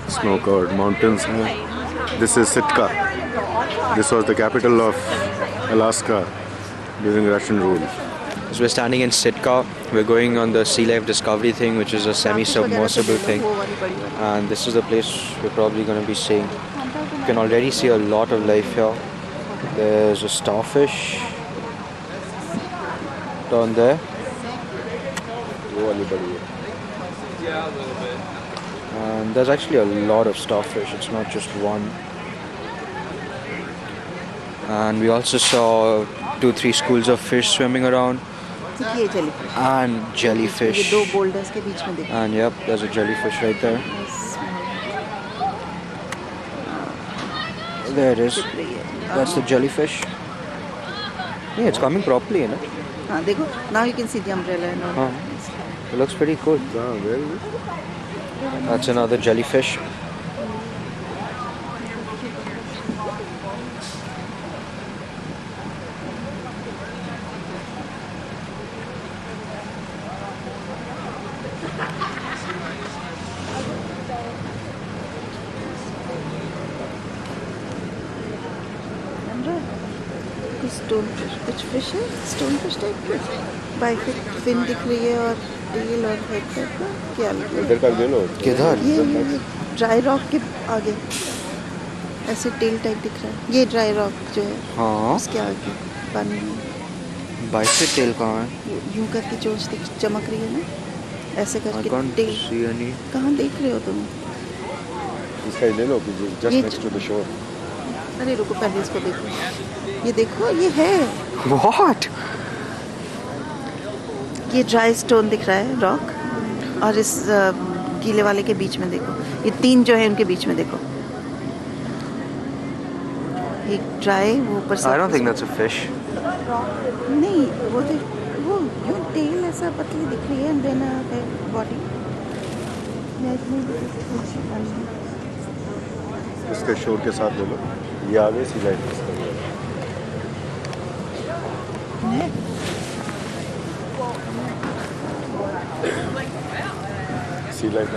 Snow covered mountains हैं. This is Sitka. This was the capital of Alaska during Russian rule. So we're standing in Sitka. We're going on the sea life discovery thing, which is a semi-submersible thing. And this is the place we're probably going to be staying. You can already see a lot of life here. There's a starfish down there. And there's actually a lot of starfish. It's not just one. And we also saw 2-3 schools of fish swimming around. ये jellyfish. And jellyfish. ये दो boulders के बीच में देखो. And yep, there's a jellyfish right there. There it is. That's the jellyfish. Yeah, it's coming properly, you know. हाँ देखो. Now you can see the umbrella and all. It looks pretty cool. Where is it? That's another jellyfish. कुछ fish है, stone fish type के, बाइफिक fin दिख रही है और reel और हेड टाइप का, क्या इधर का ले लो। किधर? ये ड्राई रॉक के आगे ऐसे टेल टाइप दिख रहा है। ये ड्राई रॉक जो है, हाँ, उसके आगे पानी में बाइफिक टेल कहाँ है? यूं करके चोंच चमक रही है ना, ऐसे I करके can't टेल। see any. कहाँ देख रहे हो तुम? इसका ही ले लो, just ये next to the shore. अरे रुको, पहले इसको देखो। ये देखो, ये है। What? ये ड्राई स्टोन दिख रहा है, रॉक, और इस गीले वाले के बीच में देखो, ये तीन जो है उनके बीच में देखो, एक ड्राई, वो ऊपर से। I don't think that's a fish. नहीं, वो यूं टेल ऐसा पतली दिख रही है, एंड देन बॉडी। इसके शोर के साथ ले लो, ये आगे sea light sea light.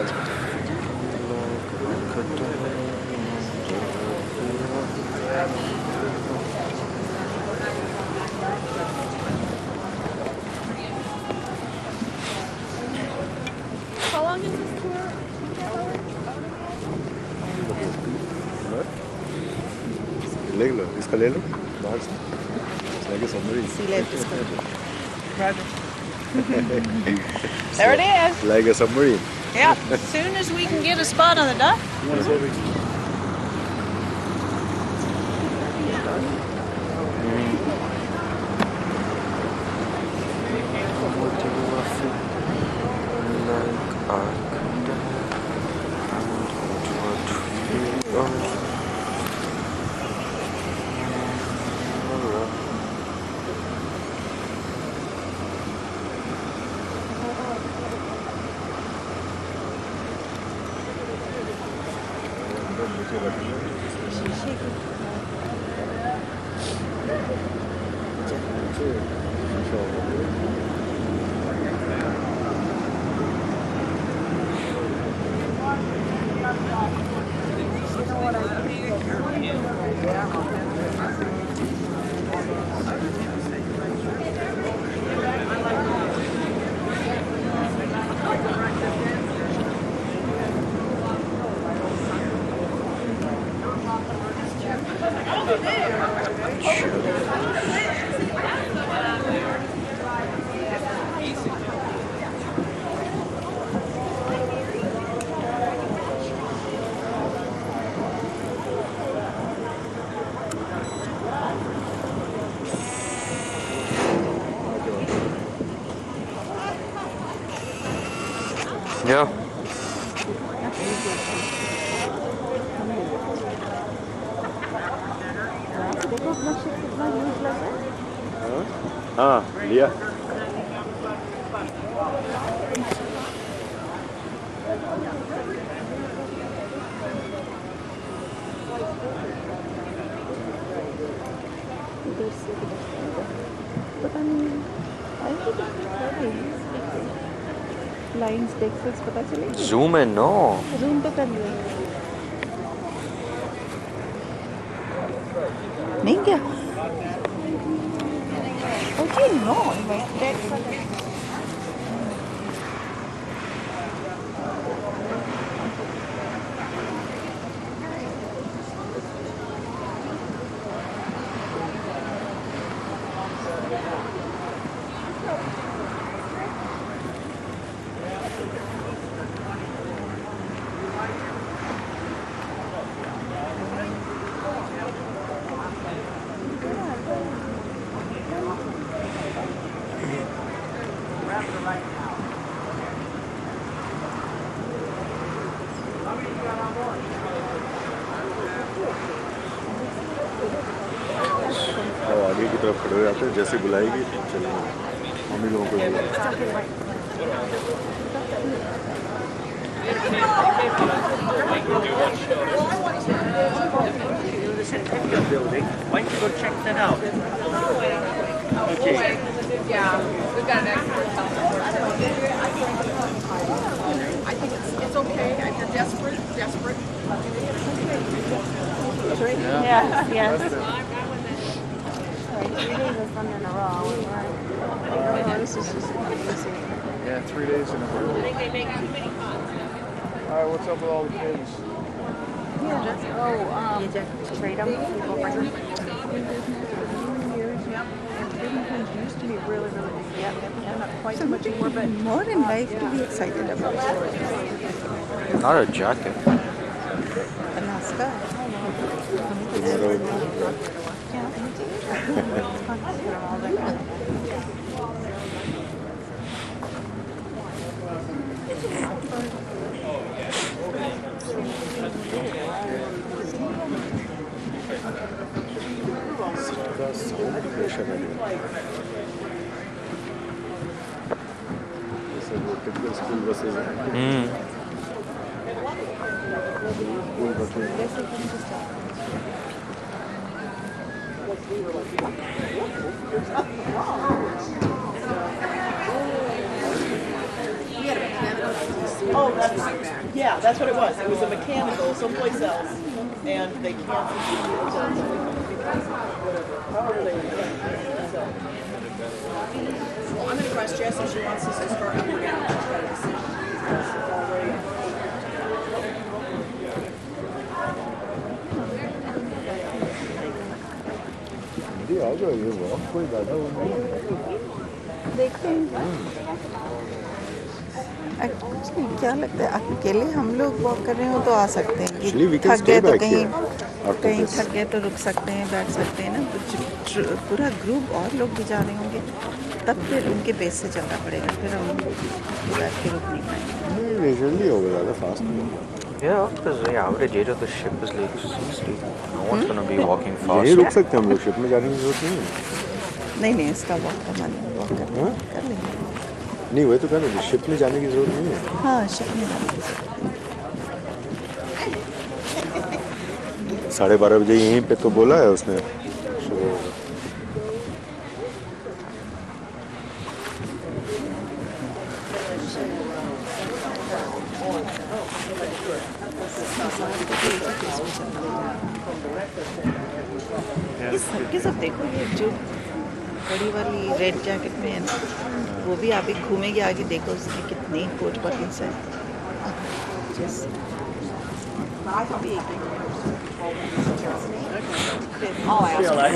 How long is this tour? ले लो, इसका ले लो बाहर से। Submarine. Sea life discovery. There it is. Like a submarine. Yep. As soon as we can get a spot on the dock. Yeah. देखो अपना ship कितना use लग रहा है। हाँ लिया। पता नहीं लाइन्स टेक्सट्स पता चलेगी। Zoom in, no. जूम तो कर लिया। नहीं क्या? Okay, no, that's आगे की तरफ खड़े हो जाते हैं, जैसे बुलाएगी चलेंगे। हम ही लोगों को बुलाएंगे। Why don't you go check that out? Okay. Yeah, we've got an expert helping. I think it's okay. If you're desperate. yes, yes. Like 3 days of fun in a row. Oh, this is just amazing. Yeah, 3 days in a row. Alright, what's up with all the kids? Trade them. People bring them. Used to be really, really big. Yeah, not quite So so much much more, but more in life to be excited about. Not a jacket. Alaska. Typical school buses हैं। School buses Oh, that's what it was. It was a mechanical someplace else, and they canceled Well, I'm going to cross Jess if she wants us to start up again. आ जाओ, ये walk कोई ज़्यादा वो नहीं। देखते हैं कुछ नहीं, क्या लगता है अकेले हम लोग वॉक कर रहे हो तो आ सकते हैं कि थक गए तो कहीं थक गए तो रुक सकते हैं, बैठ सकते हैं ना। तो पूरा ग्रुप और लोग भी जा रहे होंगे तब फिर उनके बेस से चलना पड़ेगा, फिर हम बैठ के रुक नहीं पाएंगे। नहीं लेजरली होगा, ज़्यादा फास्ट नहीं होगा। Yeah, because the average age of the ship is like 60. No one's going to be walking fast. यही रुक सकते हैं हम लोग, शिप में जाने की जरूरत नहीं है। नहीं इसका वॉक का मन है, वॉक कर लेंगे। नहीं वही तो कह रहे हैं, शिप में जाने की जरूरत नहीं है। हाँ शिप में जाने की जरूरत 12:30 बजे यहीं पे तो बोला है उसने शुरू होगा। सबके सब देखो, ये जो बड़ी वाली रेड जैकेट में है ना, वो भी आगे घूमेगी, आगे देखो उसकी कितनी कोट बटन्स है। I'll ask. feel like,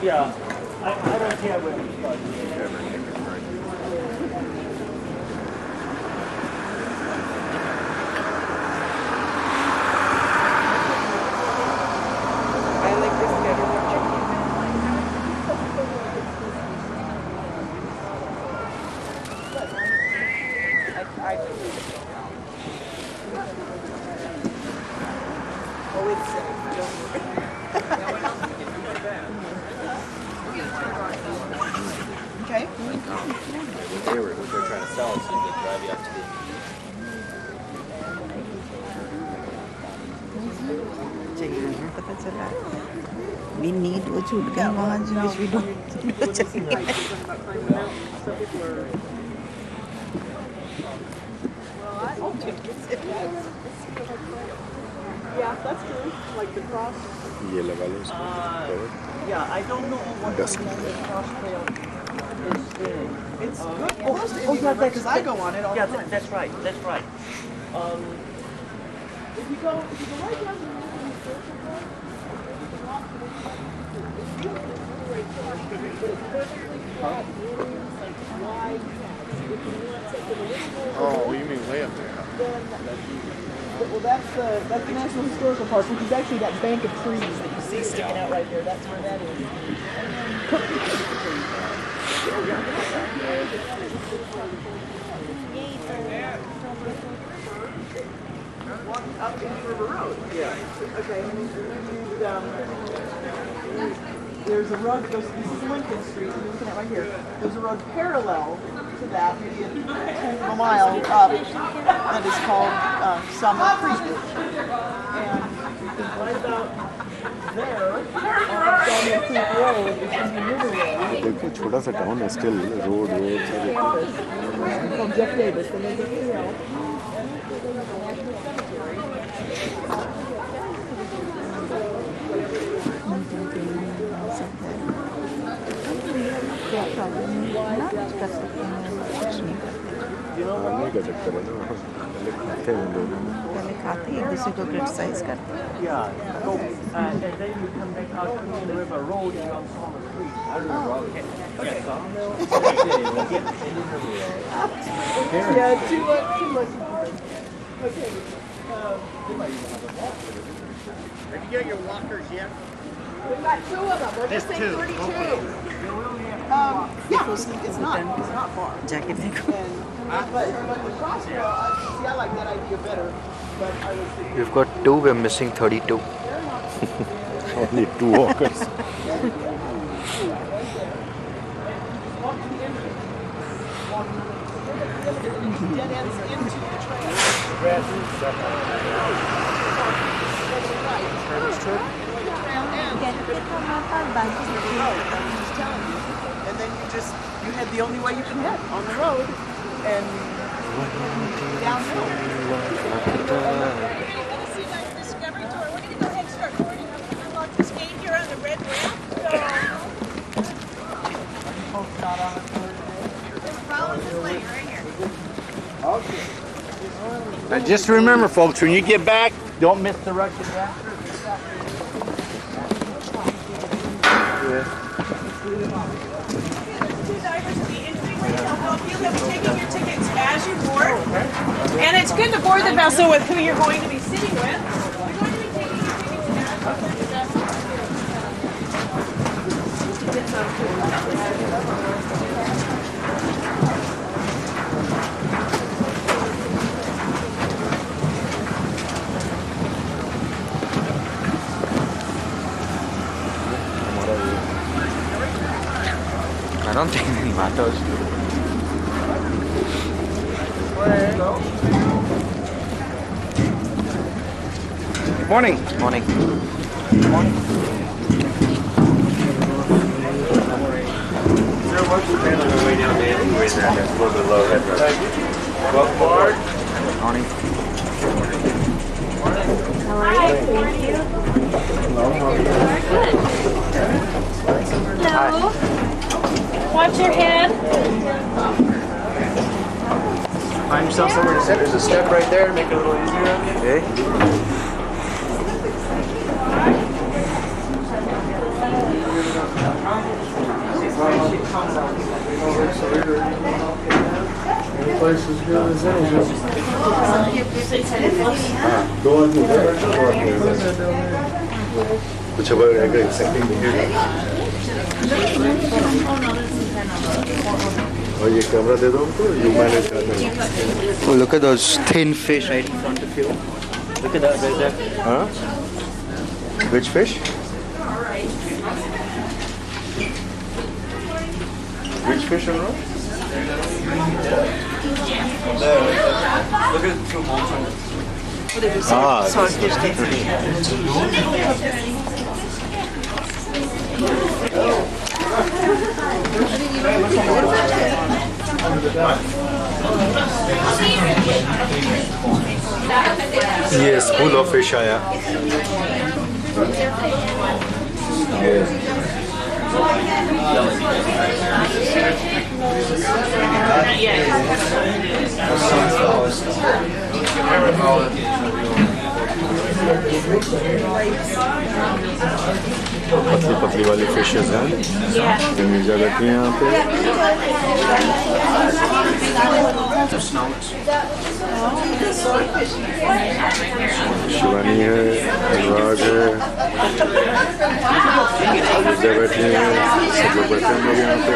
yeah, I don't care what it's like. I like this caramel chicken. Oh, it's safe. Don't worry. Okay. They're trying to sell it, so they drive you up to the. चाहिए पता चला we need वो छूट गया वहाँ which we don't Yeah, that's true. Like the cross. ये लगा लो इसको. Yeah, I don't know what the cross trail is doing. It's good. Oh yeah, because I go on it all the time. Yeah, that's right. That's right. If you go right down the road and you circle there, you can walk to the Oh, you mean way up there? well, that's the National Historical Park, which is actually that bank of trees that you see sticking out right there. That's where that is. Walking up Indian River Road. Yeah. Okay. There's a road that goes. This is Lincoln Street. You're looking at right here. There's a road parallel to that, maybe a tenth of a mile up, that is called Summer Creek. And right about there, on Summer Creek Road, is Indian River Road. देखो छोटा सा town है still road Called Jeff Davis, and there's a trail. क्या problem है ना कुछ कर सकते हैं कुछ नहीं करते नहीं कर सकते ना पहले खाते हैं लोग पहले खाते एक दूसरे को क्रिटिसाइज करते Yeah. So, and then you come back out to the river road and on Summer Creek. Yeah, too much. Okay. Have you got your walkers yet? We've got two of them. We're just saying 32. Yeah, it's not far. जाके देखो But the crossrail, see, I like that idea better. But I was thinking, We've got 2, we're missing 32. only 2 walkers dead ends into the trail. Turn this trip. The trail ends. I'm just telling you. And then you head the only way you can head on the road. And downhill. See my discovery tour. We're going to go ahead and start boarding. I'm on this gate here on the red ramp. Follow this lane right here. Now just remember, folks, when you get back, don't miss the Russian bath. They'll be taking your tickets as you board. And it's good to board the vessel with who you're going to be sitting with. You're going to be taking your tickets as I don't think it matters. Morning. Morning. Morning. Hello. Watch your head. Find yourself somewhere to sit. There's a step right there. Make it a little easier. Okay. दो आदमी कुछ अब exciting दिखेगा। और ये camera दे दो उनको, you manage करना। Oh, look at those thin fish right in front of you. Look at that right there. Huh? Which fish? Which fish on road? There. Look at the two holes on it. Saltfish ये school of fish आया। पतली पतली वाली fishes हैं, मिल जाती हैं यहाँ पे। शिवानी है, अनुराग है, विजय बैठी हैं, सब लोग बैठे हैं यहाँ पे।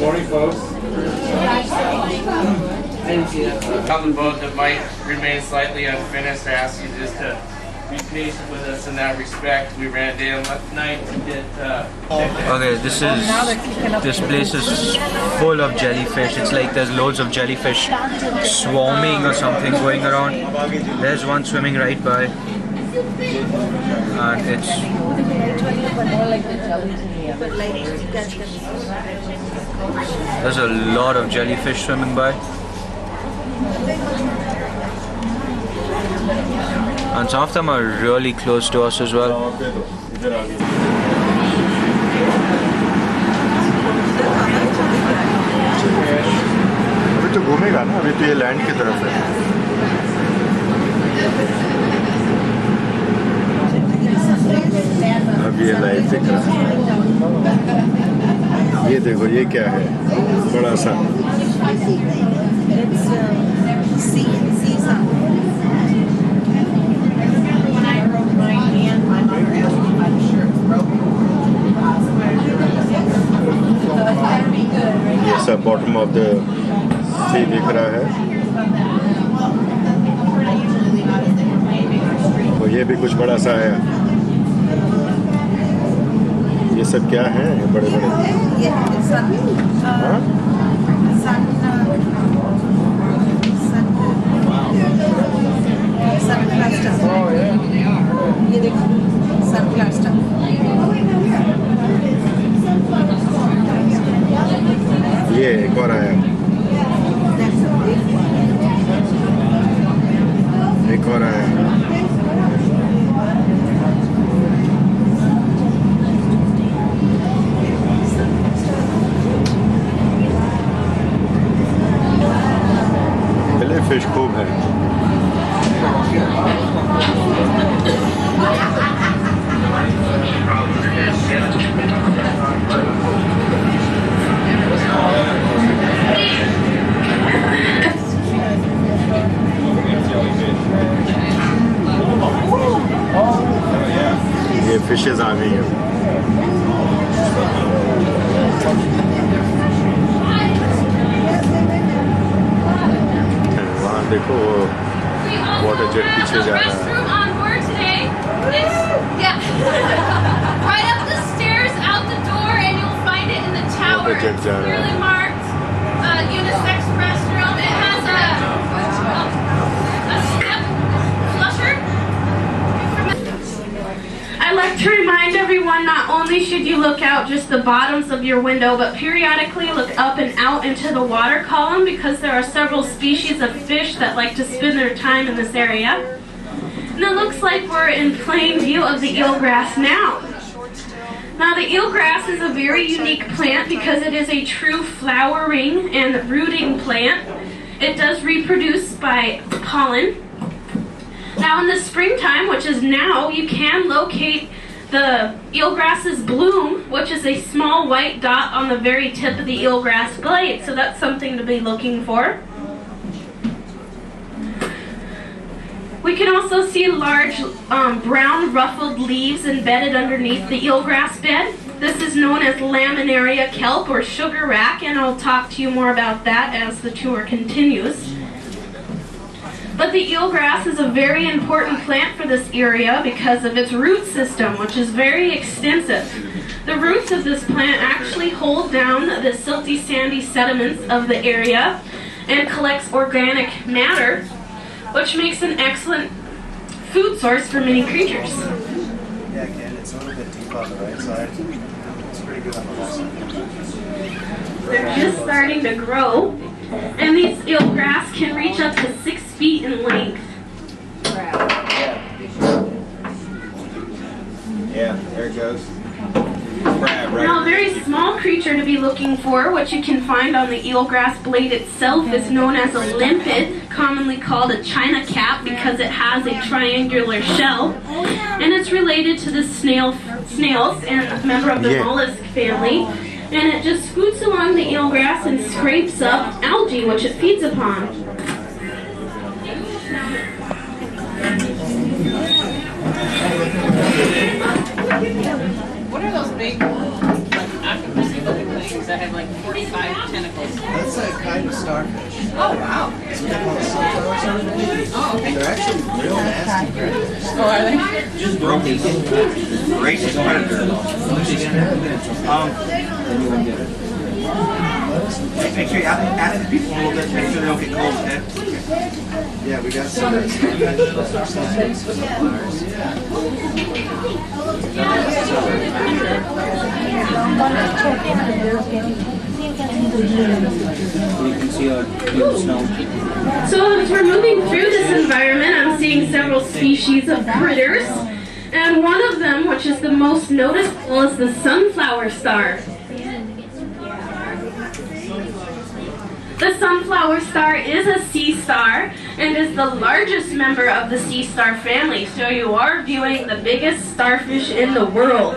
Morning, folks. On the boat that might remain slightly unfinished, I ask you just to be patient with us in that respect. We ran down last night to get. Okay, this place is full of jellyfish. It's like there's loads of jellyfish swarming or something going around. There's one swimming right by, and it's there's a lot of jellyfish swimming by, and some of them are really close to us as well. अभी तो घूमेगा ना, अभी तो ये land की तरफ है। अब ये लाइव दिख रहा है। ये देखो, ये क्या है, बड़ा सा। ये सब बॉटम ऑफ द सी दिख रहा है। तो ये भी कुछ बड़ा सा है। ये सब क्या है, बड़े बड़े? ये देखो, सनक्लास्टर। ये एक और आया, एक और आया। फिश खूब है। ये फिशेज आ गई हैं। वहाँ देखो, वाटर जेट पीछे जा रहा है। वाटर जेट जा रहा है। I'd like to remind everyone, not only should you look out just the bottoms of your window, but periodically look up and out into the water column, because there are several species of fish that like to spend their time in this area. And it looks like we're in plain view of the eelgrass now. Now the eelgrass is a very unique plant because it is a true flowering and rooting plant. It does reproduce by pollen. Now in the springtime, which is now, you can locate the eelgrass's bloom, which is a small white dot on the very tip of the eelgrass blade. So that's something to be looking for. We can also see large brown ruffled leaves embedded underneath the eelgrass bed. This is known as laminaria kelp or sugar rack, and I'll talk to you more about that as the tour continues. But the eelgrass is a very important plant for this area because of its root system, which is very extensive. The roots of this plant actually hold down the silty, sandy sediments of the area and collects organic matter, which makes an excellent food source for many creatures. Yeah, again, it's a little bit deep on the right side. It's pretty good on the left side. They're just starting to grow, and these eelgrass can reach up to 6 feet in length. Yeah, there it goes. Now, a very small creature to be looking for, which you can find on the eelgrass blade itself, is known as a limpet, commonly called a china cap because it has a triangular shell, and it's related to the snails and a member of the mollusk family, and it just scoots along the eelgrass and scrapes up algae, which it feeds upon. What are those big, like, octopus-looking things that have like 45 tentacles? That's a kind of starfish. Oh, wow. It's what they call a sunflower starfish. Oh, okay. They're actually real nasty predators. Oh, are they? Just broken. Racist predator. Make sure you ask the people a little bit, make sure they don't get cold, okay? Yeah, we got some So as we're moving through this environment, I'm seeing several species of critters, and one of them, which is the most noticeable, is the sunflower star. The sunflower star is a sea star and is the largest member of the sea star family, so you are viewing the biggest starfish in the world.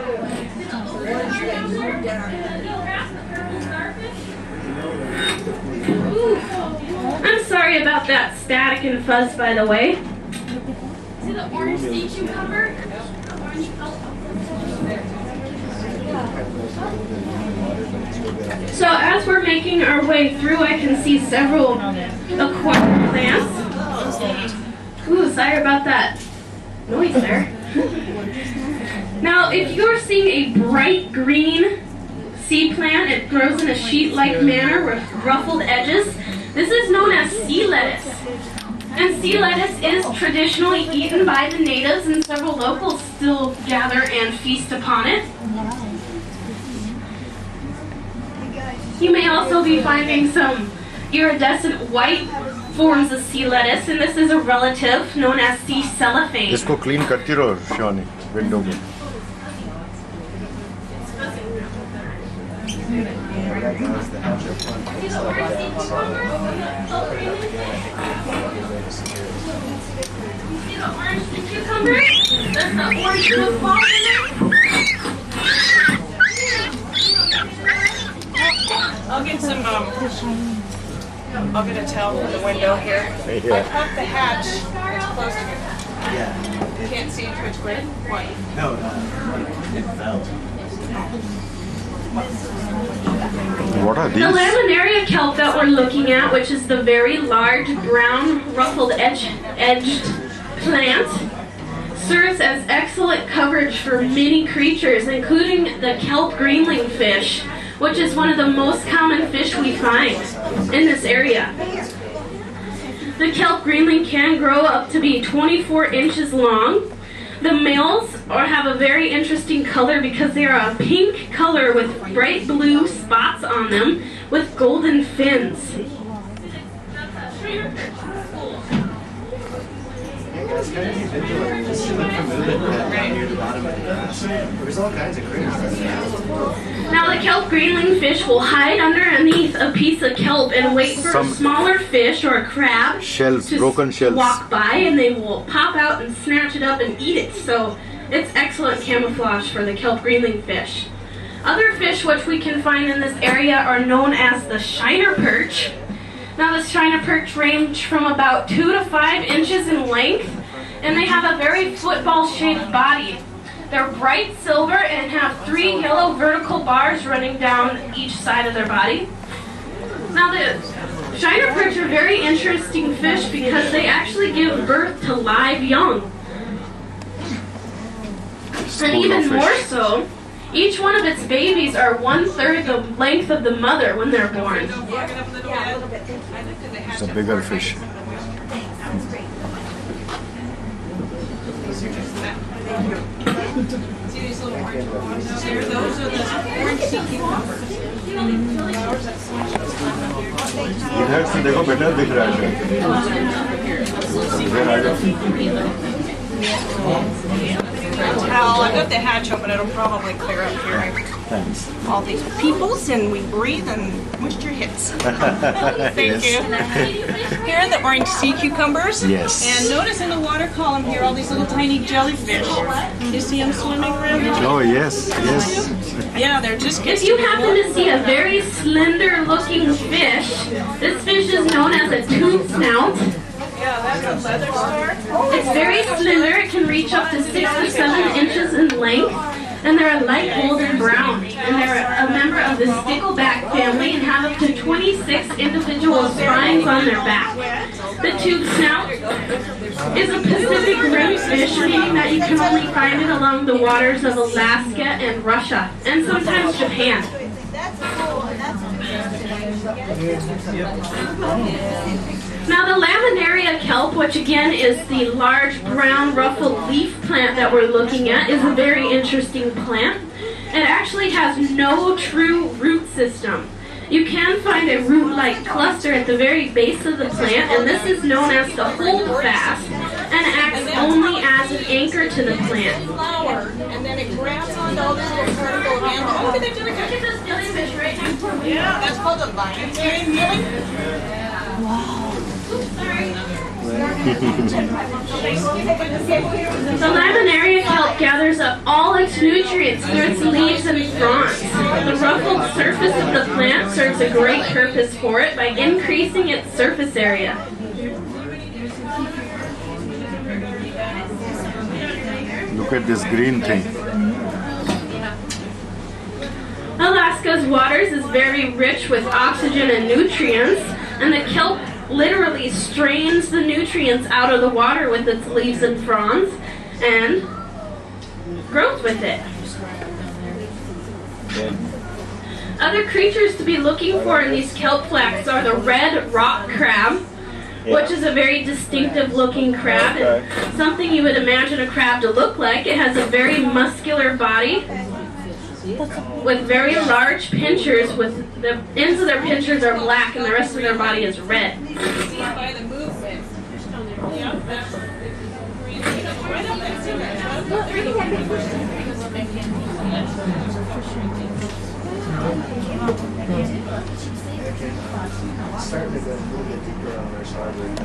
Ooh. I'm sorry about that static and fuzz, by the way. See the orange sea cucumber? So as we're making our way through, I can see several aquatic plants. Ooh, sorry about that noise there. Now, if you're seeing a bright green sea plant, it grows in a sheet-like manner with ruffled edges. This is known as sea lettuce. And sea lettuce is traditionally eaten by the natives, and several locals still gather and feast upon it. You may also be finding some iridescent white forms of sea lettuce, and this is a relative known as sea cellophane. इसको clean करती रहो, Shani, window में. See the orange cucumber? That's the orange root ball in there. I'll get some, I'll get a towel from the window here. I popped the hatch. It's closed again. Yeah. You can't see which way? Why? No, it fell. What are The these? laminaria kelp that we're looking at, which is the very large brown ruffled edged plant, serves as excellent coverage for many creatures, including the kelp greenling fish, which is one of the most common fish we find in this area. The kelp greenling can grow up to be 24 inches long. The males have a very interesting color because they are a pink color with bright blue spots on them with golden fins. There's all kinds of critters. Now the kelp greenling fish will hide underneath a piece of kelp and wait for a smaller fish or a crab to walk by, and they will pop out and snatch it up and eat it. So it's excellent camouflage for the kelp greenling fish. Other fish which we can find in this area are known as the shiner perch. Now the shiner perch range from about 2 to 5 inches in length, and they have a very football-shaped body. They're bright silver and have 3 yellow vertical bars running down each side of their body. Now the shiner perch are very interesting fish because they actually give birth to live young. And even more so, each one of its babies are 1/3 the length of the mother when they're born. It's a bigger fish. See these little orange ones here? Those are the orange sea cucumbers. इधर से देखो बेटा दिख रहा है इधर आ जाओ Well, I've got the hatch open, it'll probably clear up here. Thanks. All these peoples, and we breathe and moisture hits. Thank you. Here are the orange sea cucumbers. Yes. And notice in the water column here all these little tiny jellyfish. You see them swimming around here? Oh yes, yes. Yeah, they're just If you happen to see a very slender looking fish, this fish is known as a tube snout. Yeah, that's a leather star. It's very slender, it can reach up to 6 to 7 inches in length, and they're a light golden brown. And they're a member of the stickleback family and have up to 26 individual spines on their back. The tube snout is a Pacific rim fish, meaning that you can only find it along the waters of Alaska and Russia, and sometimes Japan. Now the laminaria kelp, which again is the large brown ruffled leaf plant that we're looking at, is a very interesting plant. It actually has no true root system. You can find a root-like cluster at the very base of the plant, and this is known as the holdfast, and acts only as an anchor to the plant. Flower, and then it grabs onto all this little particle again. Look at this jellyfish right next to me. Yeah, that's called a lion's mane, really? Wow. The laminaria kelp gathers up all its nutrients through its leaves and fronds. The ruffled surface of the plant serves a great purpose for it by increasing its surface area. Look at this green thing. Alaska's waters is very rich with oxygen and nutrients, and the kelp literally strains the nutrients out of the water with its leaves and fronds and grows with it. Other creatures to be looking for in these kelp flax are the red rock crab, which is a very distinctive looking crab and something you would imagine a crab to look like. It has a very muscular body with very large pincers, with the ends of their pincers are black and the rest of their body is red. See by the movement. Yeah, that's right up there. See that? Starting to go a little bit deeper on our starboard.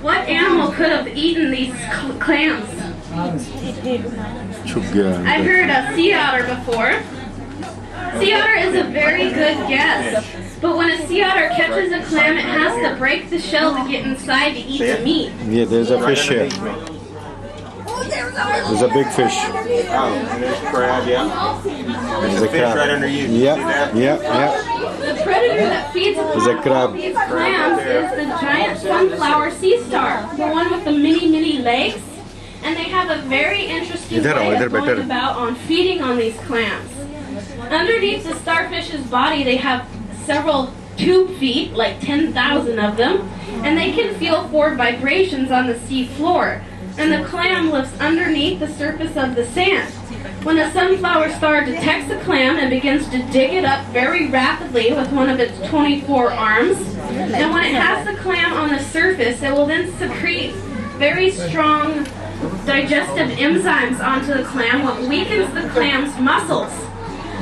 What animal could have eaten these clams? I've heard a sea otter before. Sea otter is a very good guess. But when a sea otter catches a clam, it has to break the shell to get inside to eat the meat. Yeah, there's a fish here. There's a big fish. Oh, and there's crab, yeah. There's a crab. Right under you. Yeah. The predator that feeds upon There's a crab. all these clams is the giant sunflower sea star, the one with the mini legs. And they have a very interesting way of going about on feeding on these clams. Underneath the starfish's body, they have several tube feet, like 10,000 of them, and they can feel forward vibrations on the sea floor. And the clam lives underneath the surface of the sand. When a sunflower star detects a clam and begins to dig it up very rapidly with one of its 24 arms, and when it has the clam on the surface, it will then secrete very strong digestive enzymes onto the clam, what weakens the clam's muscles.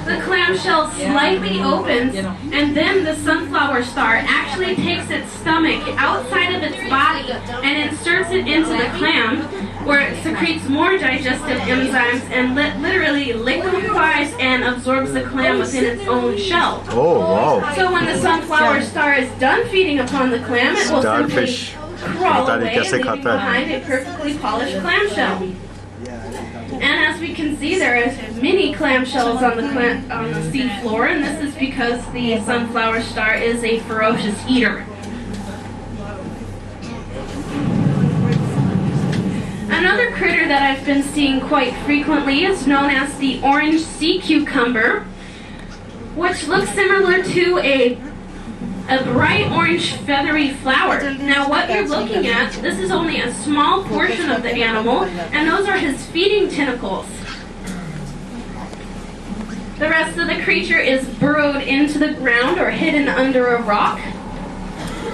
The clam shell slightly opens, and then the sunflower star actually takes its stomach outside of its body and inserts it into the clam, where it secretes more digestive enzymes and literally liquefies and absorbs the clam within its own shell. Oh, wow. So when the sunflower star is done feeding upon the clam, it will simply crawl away, leaving behind a perfectly polished clamshell. And as we can see, there are many clamshells on the sea floor, and this is because the sunflower star is a ferocious eater. Another critter that I've been seeing quite frequently is known as the orange sea cucumber, which looks similar to a bright orange feathery flower. Now what you're looking at, this is only a small portion of the animal, and those are his feeding tentacles. The rest of the creature is burrowed into the ground or hidden under a rock,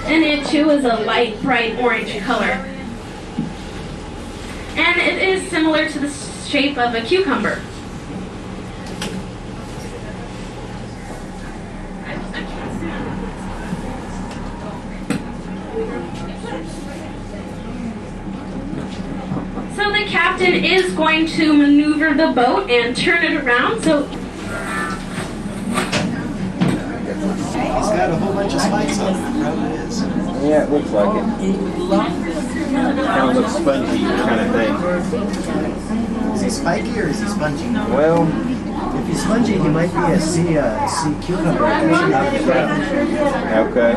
and it too is a light bright orange color. And it is similar to the shape of a cucumber. So the captain is going to maneuver the boat and turn it around. So He's got a whole bunch of spikes on him. Probably is. Yeah, it looks like it. Kind of looks spongy kind of thing. Is he spiky or is he spongy? Well, if he's spongy, he might be a sea cucumber. okay.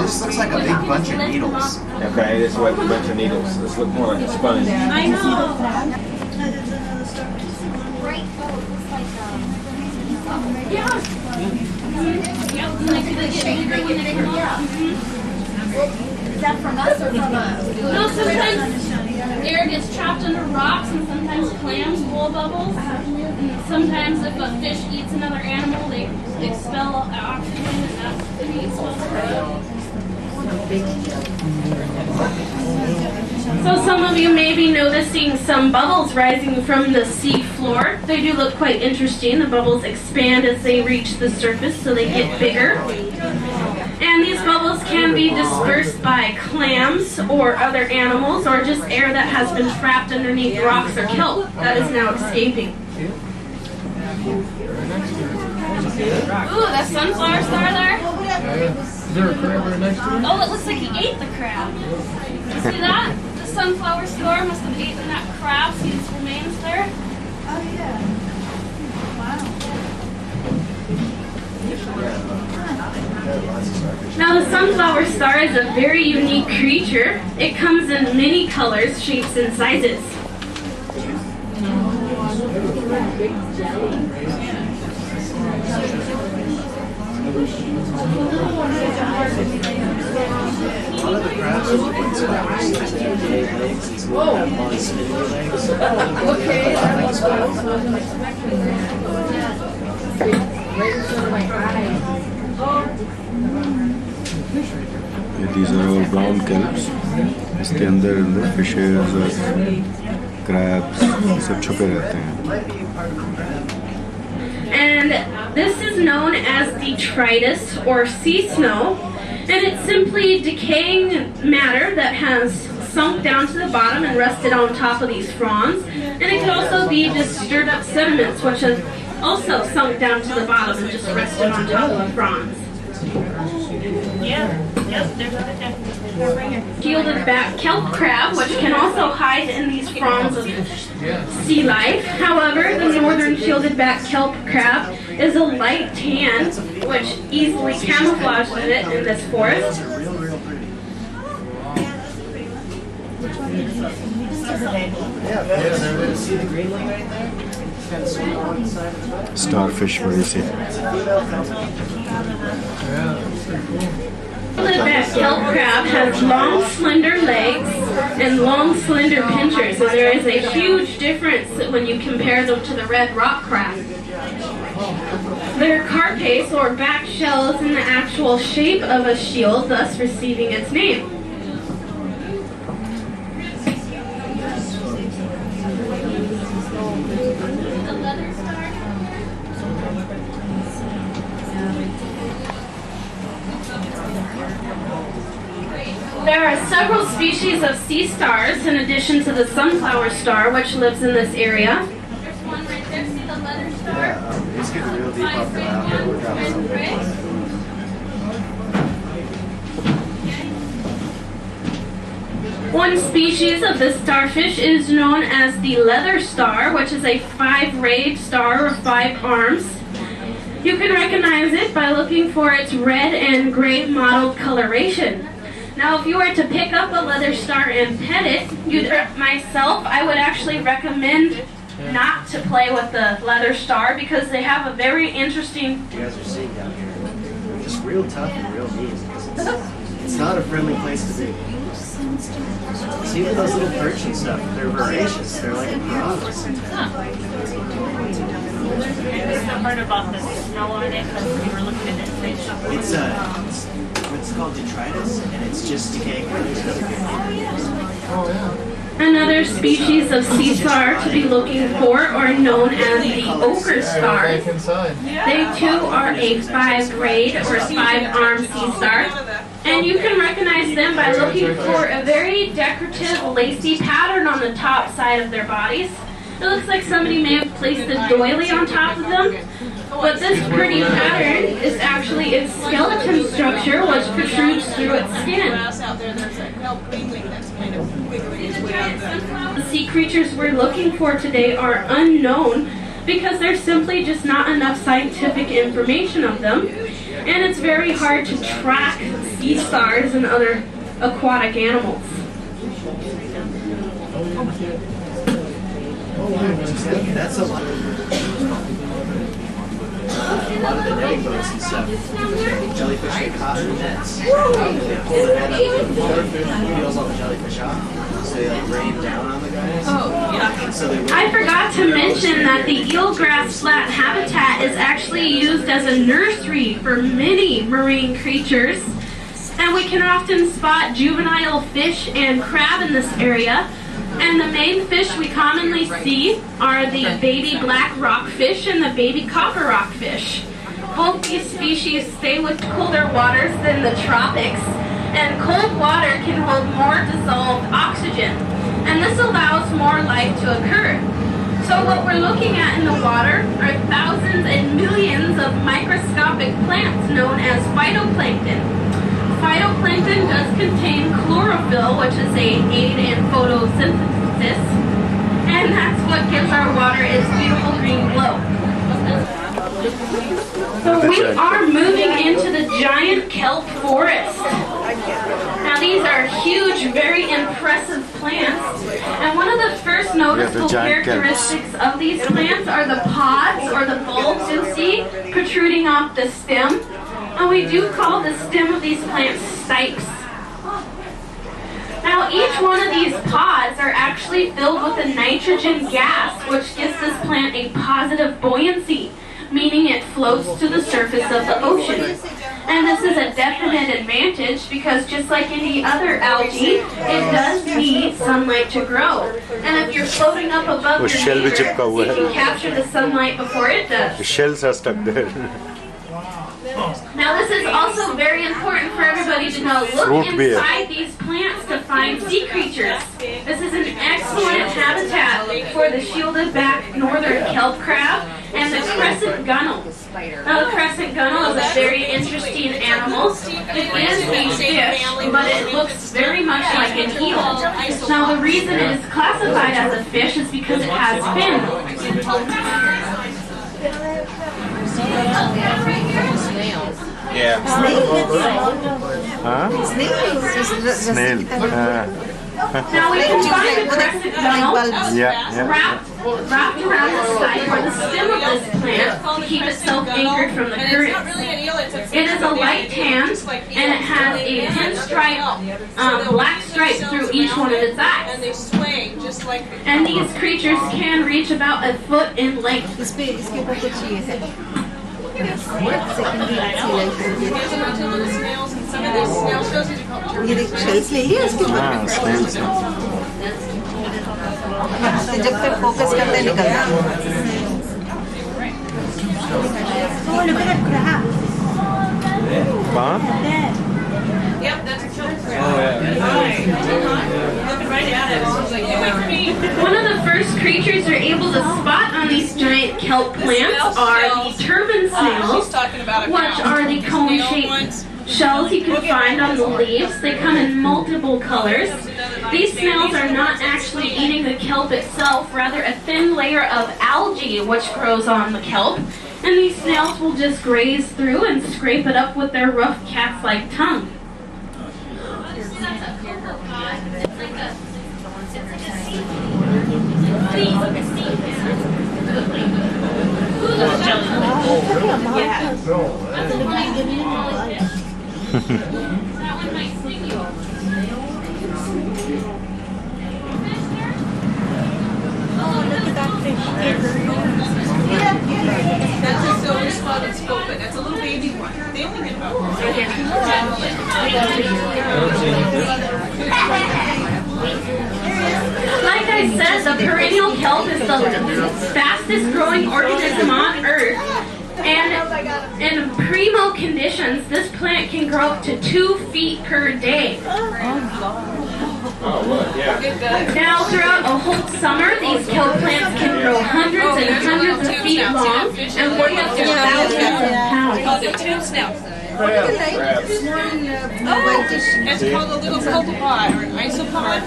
This looks like a big bunch of needles. Okay, this is like a bunch of needles. This looks more like a sponge. I know. Yeah. Is that from us or from us? No, sometimes air gets trapped under rocks, and sometimes clams blow bubbles. And sometimes if a fish eats another animal, they expel oxygen, and that creates bubbles. So some of you may be noticing some bubbles rising from the sea floor. They do look quite interesting. The bubbles expand as they reach the surface, so they get bigger. And these bubbles can be dispersed by clams or other animals, or just air that has been trapped underneath rocks or kelp that is now escaping. Ooh, that sunflower star there? Is there a crab right next to it? Oh, it looks like he ate the crab. You see that? The sunflower star must have eaten that crab, see its remains there? Oh, yeah. Wow. Now the sunflower star is a very unique creature. It comes in many colors, shapes, and sizes. These are all brown kelps. इसके अंदर fishes और crabs सब छुपे रहते हैं. And this is known as detritus or sea snow, and it's simply decaying matter that has sunk down to the bottom and rested on top of these fronds. And it could also be just stirred up sediments which have also sunk down to the bottom and just rested on top of the fronds. Shielded back kelp crab, which can also hide in these fronds of sea life. However, the northern shielded back kelp crab is a light tan, which easily camouflages it in this forest. See the green one right there? Starfish, what do you say? Yeah, that's pretty cool. That kelp crab has long, slender legs and long, slender pinchers, and there is a huge difference when you compare them to the red rock crab. Their carapace or back shell is in the actual shape of a shield, thus receiving its name. There are several species of sea stars in addition to the sunflower star, which lives in this area. There's one right there. See the leather star? Yeah, it's getting real deep up there. One species of this starfish is known as the leather star, which is a 5-rayed star with 5 arms. You can recognize it by looking for its red and gray mottled coloration. Now, if you were to pick up a leather star and pet it, myself, I would actually recommend not to play with the leather star because they have a very interesting... You guys are seeing down here. They're just real tough and real mean. It's not a friendly place to be. See, even those little perch and stuff, they're voracious. They're like piranhas. What's the part about the smell on it? Because we were looking at it. It's what's called detritus, and it's just decaying. There's another good Another species of sea star to be looking for are known as the ochre star. They too are a 5-rayed or 5-armed sea star, and you can recognize them by looking for a very decorative lacy pattern on the top side of their bodies. It looks like somebody may have placed a doily on top of them, but this pretty pattern is actually its skeleton structure, which protrudes through its skin. The sea creatures we're looking for today are unknown because there's simply just not enough scientific information of them, and it's very hard to track sea stars and other aquatic animals. That's a lot of the netting boats and stuff. Jellyfish get caught in the nets. They pull the net up to the water, peels all the jellyfish off. So they like rain down on the guys. Oh, yeah. So they I forgot to mention that the eelgrass flat habitat is actually used as a nursery for many marine creatures. And we can often spot juvenile fish and crab in this area. And the main fish we commonly see are the baby black rockfish and the baby copper rockfish. Both these species stay with colder waters than the tropics, and cold water can hold more dissolved oxygen, and this allows more life to occur. So what we're looking at in the water are thousands and millions of microscopic plants known as phytoplankton. Phytoplankton does contain chlorophyll, which is an aid in photosynthesis, and that's what gives our water its beautiful green glow. So we are moving into the giant kelp forest. Now these are huge, very impressive plants, and one of the first noticeable characteristics of these plants are the pods or the bulbs you see protruding off the stem. And we do call the stem of these plants stipes. Now each one of these pods are actually filled with a nitrogen gas, which gives this plant a positive buoyancy, meaning it floats to the surface of the ocean. And this is a definite advantage because just like any other algae, it does need sunlight to grow. And if you're floating up above the nature, you can capture the sunlight before it does. The shells are stuck there. Now this is also very important for everybody to know. Look inside these plants to find sea creatures. This is an excellent habitat for the shielded back northern kelp crab and the crescent gunnel. Now the crescent gunnel is a very interesting animal. It is a fish, but it looks very much like an eel. Now the reason it is classified as a fish is because it has fins. Yeah. Snail. Huh? Snail. Snail. Now we can find a crescent funnel wrapped around the side or the stem of this plant to keep itself anchored from the current. It is a light tan and it has a pinstripe, black stripe through each one of its eyes. And they sway just like the And these creatures can reach about a foot in length. जब तक focus करते निकलना Yep, that's a killer crab. Oh, looking right at it. She's like, you wait for me. One of the first creatures you're able to spot on these giant kelp plants are the turban snails, which are the cone-shaped shells you can find on the leaves. They come in multiple colors. These snails are not actually eating the kelp itself, rather a thin layer of algae which grows on the kelp. And these snails will just graze through and scrape it up with their rough cat-like tongue. That's a silver spotted sculpin. That's a little baby one. They only get about Like I said, the perennial kelp is the fastest growing organism on Earth. And in primo conditions, this plant can grow up to 2 feet per day. Now, throughout a whole summer, these kelp plants can grow hundreds and hundreds of feet long and weigh up to thousands of pounds. the tube snails. It's called a little copepod or an isopod.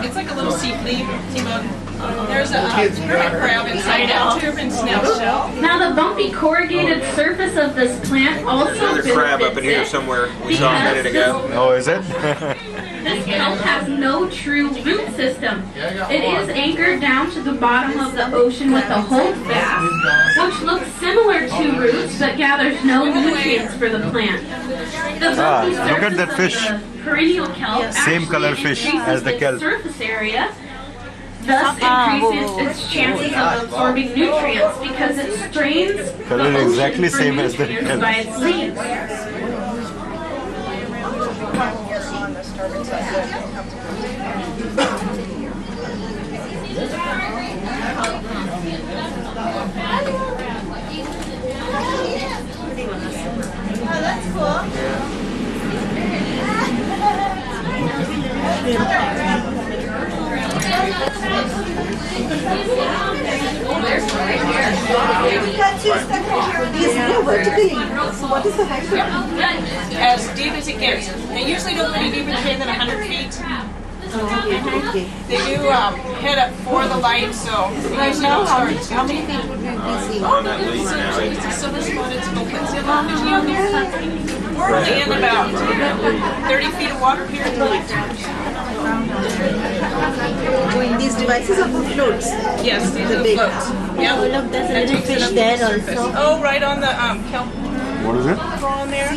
It's like a little sea flea. There's a hermit crab inside a turban snail shell. Now the bumpy corrugated surface of this plant also Another crab up in here somewhere. We saw a minute ago. Oh, is it? This kelp has no true root system. It is anchored down to the bottom of the ocean with a holdfast, which looks similar to roots but gathers no nutrients for the plant. The bumpy look at that surface fish. of the perennial kelp Same color fish as the kelp. surface area, thus increases its chances of absorbing nutrients because it strains the Color ocean exactly for same as the nutrients kelp. by its leaves. Oh, that's cool. What is the height? As deep as it gets. They usually don't go any deeper than 100 feet. They do head up for the light, so right now, how many feet would we be seeing? Oh, it's a silver spotted sculpin. See how fishy out there? We're only in about 30 feet of water here. Doing these devices are for floats. Yes, these are floats. Yeah. Oh, look, there's a little fish there also. Oh, right on the kelp. What is it? On there.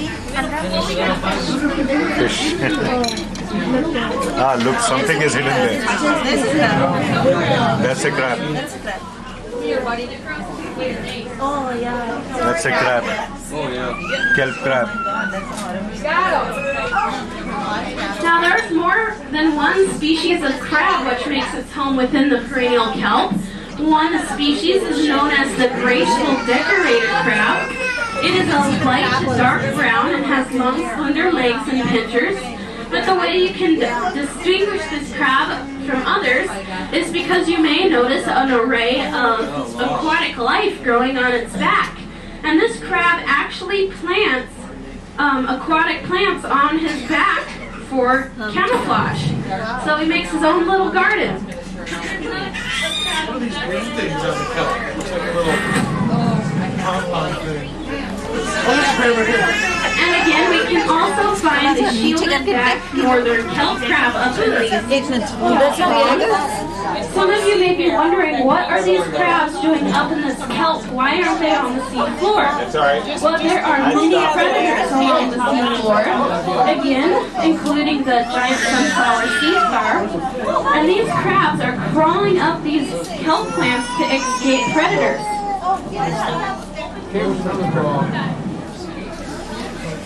Fish. Look, something is hidden there. That's a crab. Oh, yeah. That's a crab. Oh, yeah. Kelp crab. Now there's more than one species of crab which makes its home within the perennial kelp. One species is known as the graceful decorated crab. It is a light to dark brown and has long slender legs and pincers. But the way you can distinguish this crab from others is because you may notice an array of aquatic life growing on its back. And this crab actually plants aquatic plants on his back for camouflage. So he makes his own little garden. What are these green things on the kelp? Looks like a little pom-pom thing. Oh, this is right here. And again, we can also find the shielded back northern kelp crab up in these. Some of you may be wondering, what are these crabs doing up in this kelp? Why aren't they on the seafloor? That's all right. Well, there are many predators along the seafloor, again, including the giant sunflower sea star. And these crabs are crawling up these kelp plants to escape predators.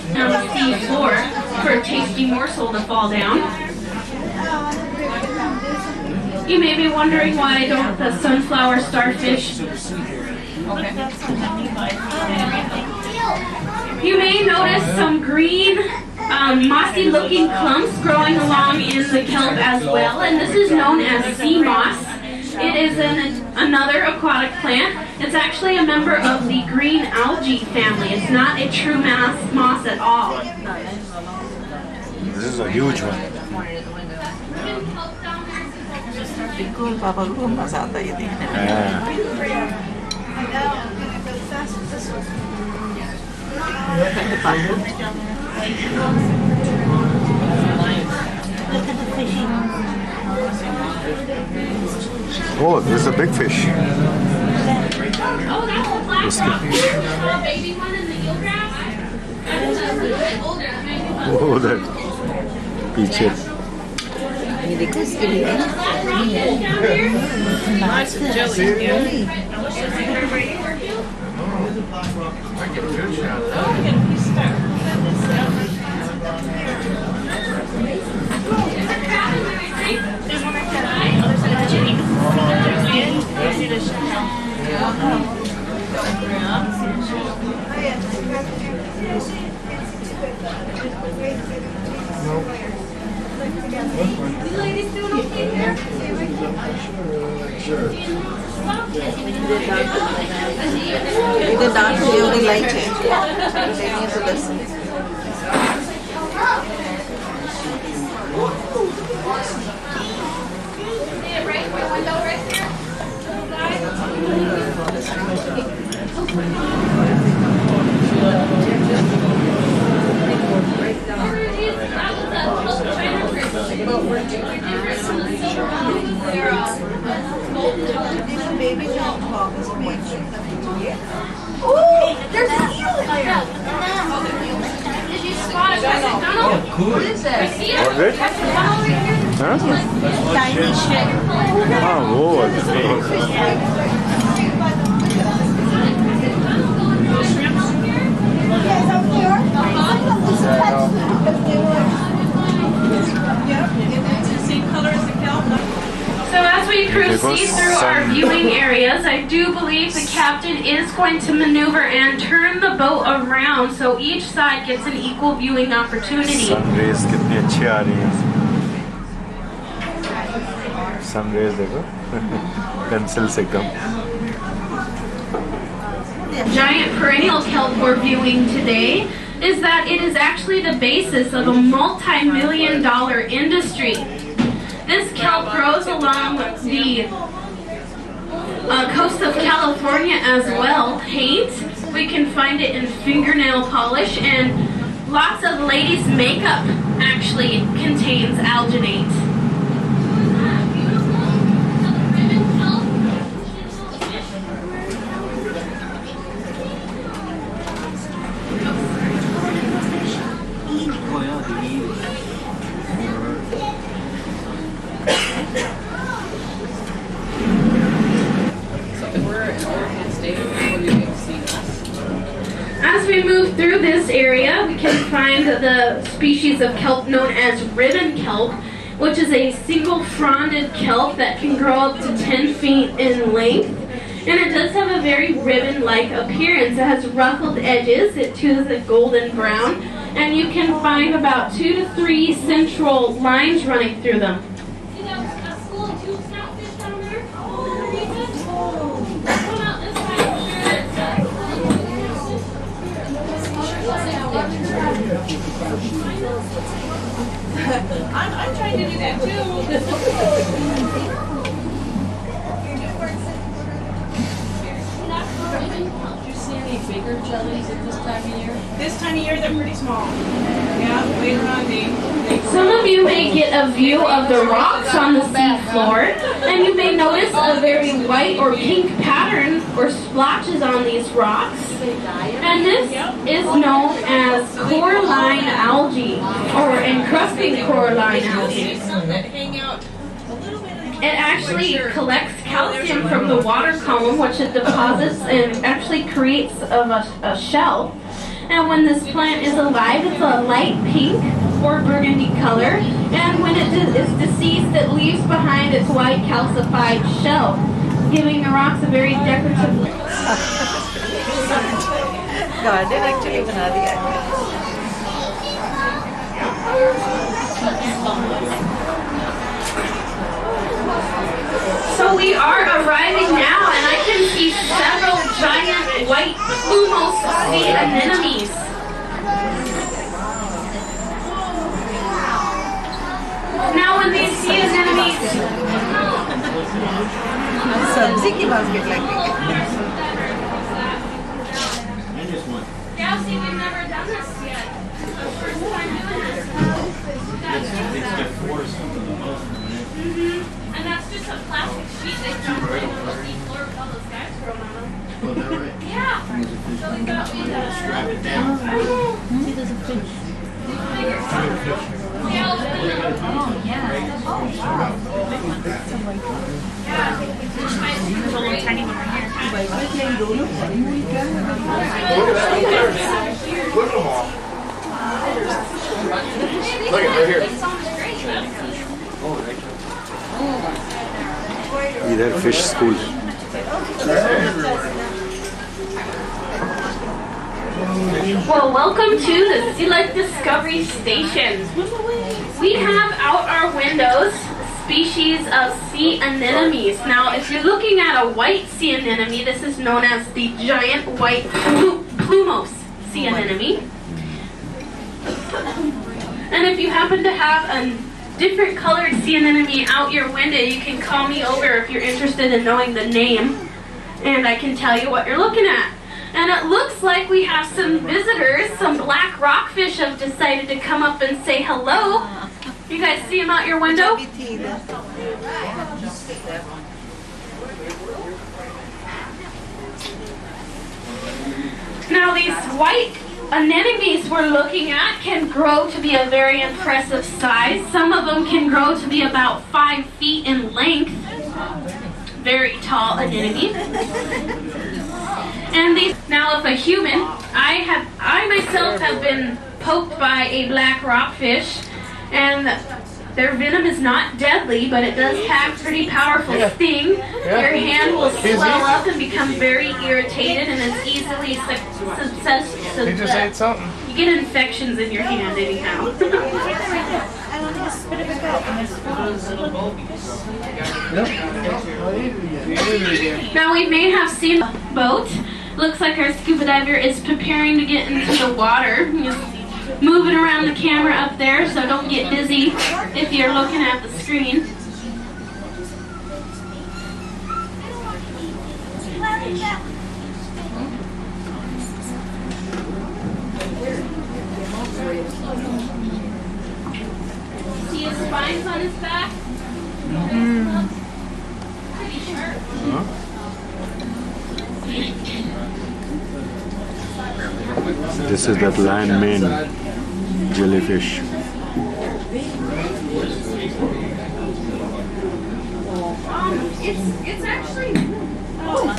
On the seafloor for a tasty morsel to fall down. You may be wondering why don't the sunflower starfish. You may notice some green, mossy looking clumps growing along in the kelp as well, and this is known as sea moss. It is another aquatic plant. It's actually a member of the green algae family. It's not a true moss at all. This is a huge one. बिल्कुल पापा को मजा आता है ये देखने में. Oh, this is a big fish. Oh, that's the black rock. The baby one in the eelgrass. That's a little bit older. Oh, that पीछे. ये देखो इसके लिए Nice and jelly. Ladies doing okay here? इधर dance हो रही light है. They need to listen. There's an eel in there. Did you spot it? What is that? I see it. What is it? Huh? Tiny ship. Ah, वो वाला. So as we proceed through our viewing areas, I do believe the captain is going to maneuver and turn the boat around so each side gets an equal viewing opportunity. Sun rays कितनी अच्छी आ रही हैं. Sun rays देखो. Pencil से कम. Giant perennial kelp we're viewing today is that it is actually the basis of a multi-million-dollar industry. This kelp grows along the coast of California as well. Paint, we can find it in fingernail polish, and lots of ladies' makeup actually contains alginate. As we move through this area, we can find the species of kelp known as ribbon kelp, which is a single fronded kelp that can grow up to 10 feet in length. And it does have a very ribbon-like appearance. It has ruffled edges, it too is a golden brown, and you can find about 2 to 3 central lines running through them. I'm trying to do that too. bigger jellies at this time of year? This time of year, they're pretty small. Yeah, later on they Some of you may get a view of the rocks on the seafloor, and you may notice a very white or pink pattern or splotches on these rocks. And this is known as coralline algae, or encrusting coralline algae. It actually collects calcium from the water column, which it deposits and actually creates a shell. And when this plant is alive, it's a light pink or burgundy color. And when it is deceased, it leaves behind its white calcified shell, giving the rocks a very decorative look. Garden actually बना दिया है. So we are arriving now, and I can see several giant white plumose sea anemones. Now when these sea anemones... सब्जी की basket लगी है. Yeah, see, we've never done this yet. First time doing this. And that's just a plastic sheet they dumped right on the seafloor with all those guys growing on them. Oh, is that right? Yeah. So we got strap it down. See, there's a fish. There's a little tiny one right here. Look at that. Look at them all. Look at it right here. इधर fish school. Well, welcome to the Sea Life Discovery Station. We have out our windows species of sea anemones. Now, if you're looking at a white sea anemone, this is known as the giant white plumose sea anemone. And if you happen to have a different colored sea anemone out your window, you can call me over if you're interested in knowing the name, and I can tell you what you're looking at. And it looks like we have some visitors. Some black rockfish have decided to come up and say hello. You guys see them out your window? Now these white anemones we're looking at can grow to be a very impressive size. Some of them can grow to be about 5 feet in length. Very tall anemone. And these, now if a human, I myself have been poked by a black rockfish, and their venom is not deadly, but it does have pretty powerful sting. Your hand will swell up and become very irritated, and it's easily He just ate something. You get infections in your hand anyhow. I want to just spit it back out. Now we may have seen a boat. Looks like our scuba diver is preparing to get into the water. He's moving around the camera up there, so don't get dizzy if you're looking at the screen. See his spines on his back? Pretty sharp. This is that land main jellyfish. It's actually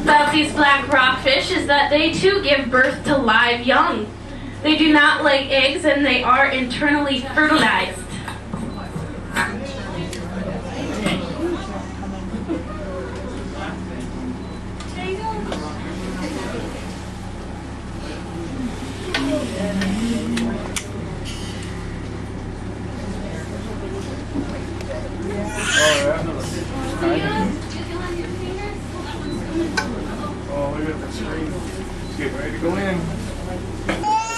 about these black rockfish is that they too give birth to live young. They do not lay eggs, and they are internally fertilized. Oh, look at the screen. Get ready to go in.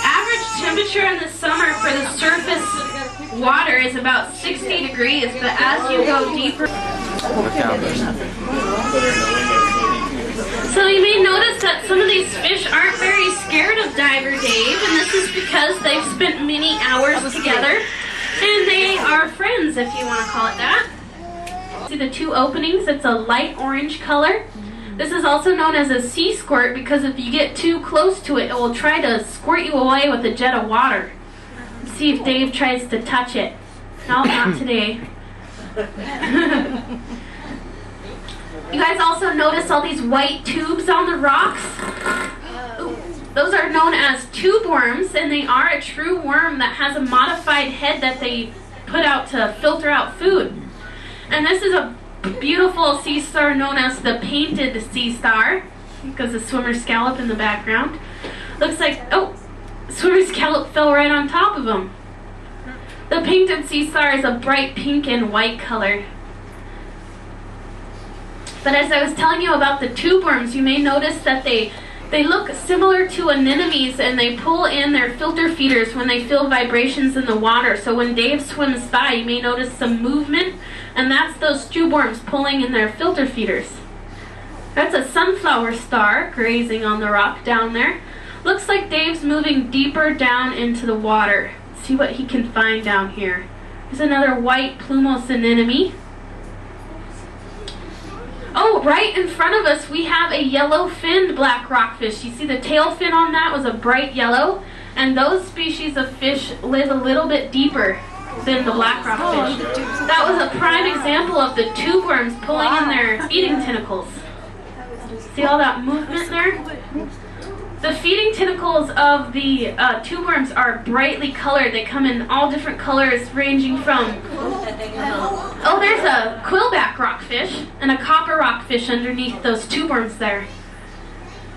Average temperature in the summer for the surface water is about 60 degrees, but as you go deeper... So you may notice that some of these fish aren't very scared of Diver Dave, and this is because they've spent many hours together, and they are friends, if you want to call it that. See the two openings? It's a light orange color. This is also known as a sea squirt because if you get too close to it, it will try to squirt you away with a jet of water. See if Dave tries to touch it. No, not today. You guys also notice all these white tubes on the rocks? Those are known as tube worms, and they are a true worm that has a modified head that they put out to filter out food. And this is a beautiful sea star known as the painted sea star, because the swimmer scallop in the background. Looks like, oh, swimmer scallop fell right on top of him. The painted sea star is a bright pink and white color. But as I was telling you about the tube worms, you may notice that they look similar to anemones, and they pull in their filter feeders when they feel vibrations in the water. So when Dave swims by, you may notice some movement, and that's those tube worms pulling in their filter feeders. That's a sunflower star grazing on the rock down there. Looks like Dave's moving deeper down into the water. See what he can find down here. There's another white plumose anemone. Oh, right in front of us we have a yellow-finned black rockfish. You see the tail fin on that was a bright yellow, and those species of fish live a little bit deeper than the black rockfish. That was a prime example of the tube worms pulling in their feeding tentacles. See all that movement there? The feeding tentacles of the tube worms are brightly colored. They come in all different colors ranging from, oh, there's a quillback rockfish and a copper rockfish underneath those tube worms there.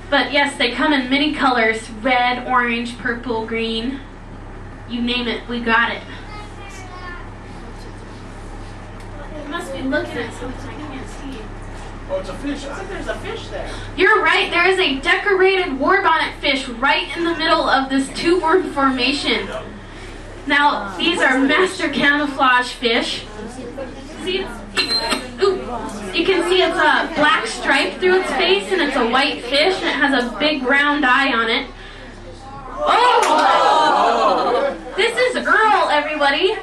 But yes, they come in many colors, red, orange, purple, green, you name it, we got it. You must be looking at something I can't see. Oh, it's a fish. I think there's a fish there. You're right, there is a decorated warbonnet fish right in the middle of this tube worm formation. Now, these are master camouflage fish. See, you can see it's a black stripe through its face, and it's a white fish, and it has a big round eye on it. Oh! This is Earl, everybody.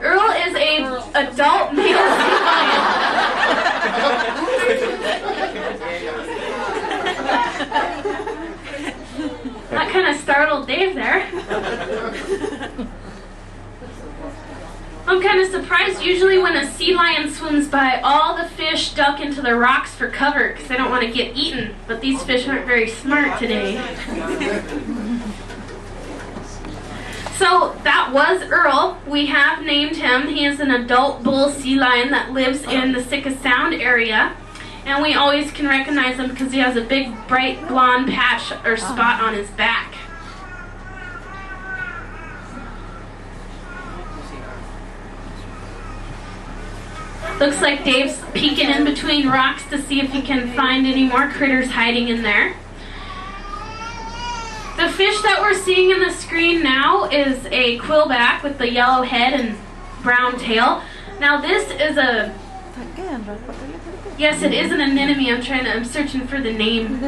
Earl is a adult male sea lion. That kind of startled Dave there. I'm kind of surprised. Usually when a sea lion swims by, all the fish duck into the rocks for cover because they don't want to get eaten. But these fish aren't very smart today. So that was Earl. We have named him. He is an adult bull sea lion that lives in the Sitka Sound area. And we always can recognize him because he has a big bright blonde patch or spot on his back. Looks like Dave's peeking in between rocks to see if he can find any more critters hiding in there. The fish that we're seeing in the screen now is a quillback with the yellow head and brown tail. Now this is a... Yes, it is an anemone. I'm searching for the name.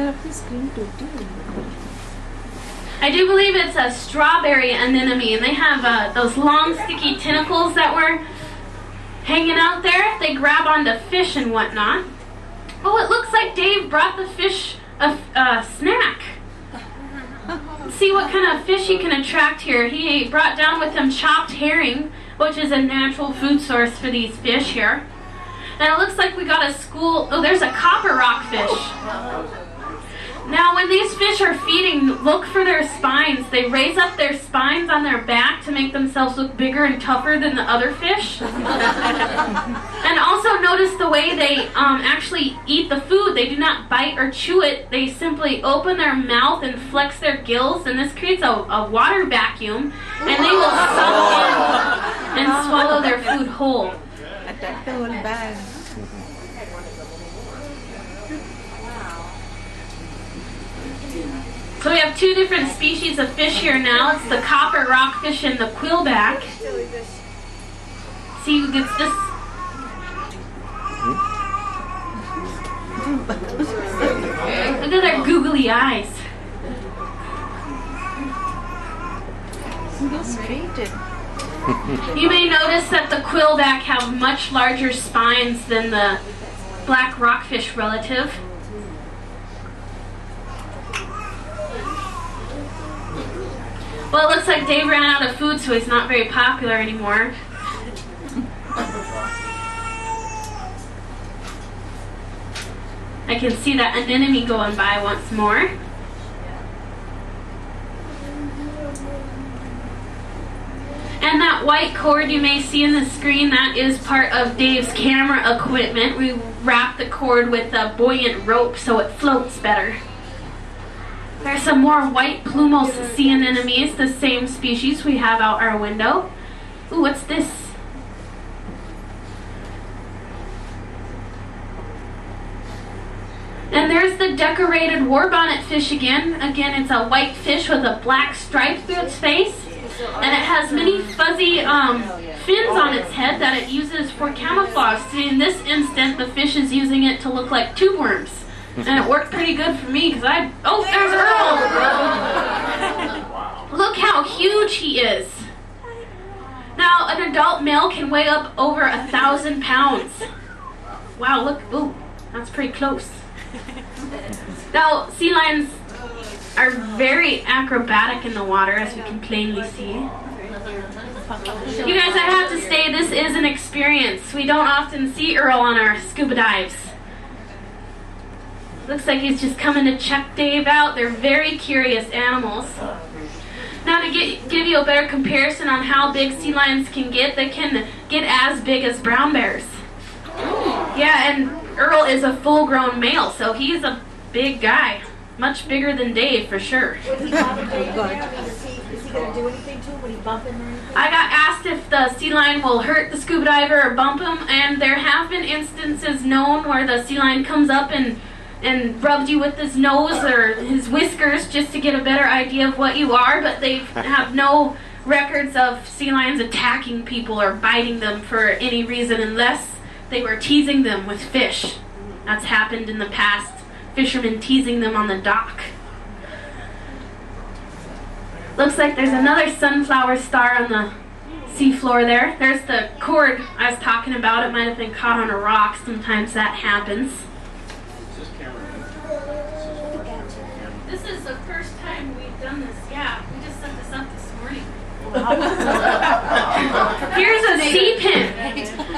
I do believe it's a strawberry anemone, and they have those long sticky tentacles that were hanging out there. They grab onto fish and whatnot. Oh, it looks like Dave brought the fish a snack. See what kind of fish he can attract here. He brought down with him chopped herring, which is a natural food source for these fish here. And it looks like we got a school. Oh, there's a copper rockfish. Now, when these fish are feeding, look for their spines. They raise up their spines on their back to make themselves look bigger and tougher than the other fish. And also notice the way they actually eat the food. They do not bite or chew it. They simply open their mouth and flex their gills, and this creates a water vacuum, and they will suck in and swallow their food whole. Attack the whole bag. So we have two different species of fish here now. It's the copper rockfish and the quillback. See who gets this? Look at their googly eyes. You may notice that the quillback have much larger spines than the black rockfish relative. Well, it looks like Dave ran out of food, so he's not very popular anymore. I can see that anemone going by once more. And that white cord you may see in the screen, that is part of Dave's camera equipment. We wrap the cord with a buoyant rope so it floats better. There's some more white plumose sea anemones, the same species we have out our window. Ooh, what's this? And there's the decorated warbonnet fish again. Again, it's a white fish with a black stripe through its face. And it has many fuzzy fins on its head that it uses for camouflage. See, in this instant, the fish is using it to look like tube worms. And it worked pretty good for me because oh, there's Earl! Look how huge he is. Now, an adult male can weigh up over 1,000 pounds. Wow, look, ooh, that's pretty close. Now, sea lions are very acrobatic in the water, as you can plainly see. You guys, I have to say, this is an experience. We don't often see Earl on our scuba dives. Looks like he's just coming to check Dave out. They're very curious animals. Now, to give you a better comparison on how big sea lions can get, they can get as big as brown bears. Yeah, and Earl is a full-grown male, so he's a big guy. Much bigger than Dave, for sure. Would he bother Dave there? I mean, is he going to do anything to him? Would he bump him or anything? I got asked if the sea lion will hurt the scuba diver or bump him, and there have been instances known where the sea lion comes up and rubbed you with his nose or his whiskers just to get a better idea of what you are, but they have no records of sea lions attacking people or biting them for any reason unless they were teasing them with fish. That's happened in the past. Fishermen teasing them on the dock. Looks like there's another sunflower star on the seafloor there. There's the cord I was talking about. It might have been caught on a rock. Sometimes that happens. This is the first time we've done this. Yeah, we just set this up this morning. Here's a sea pin.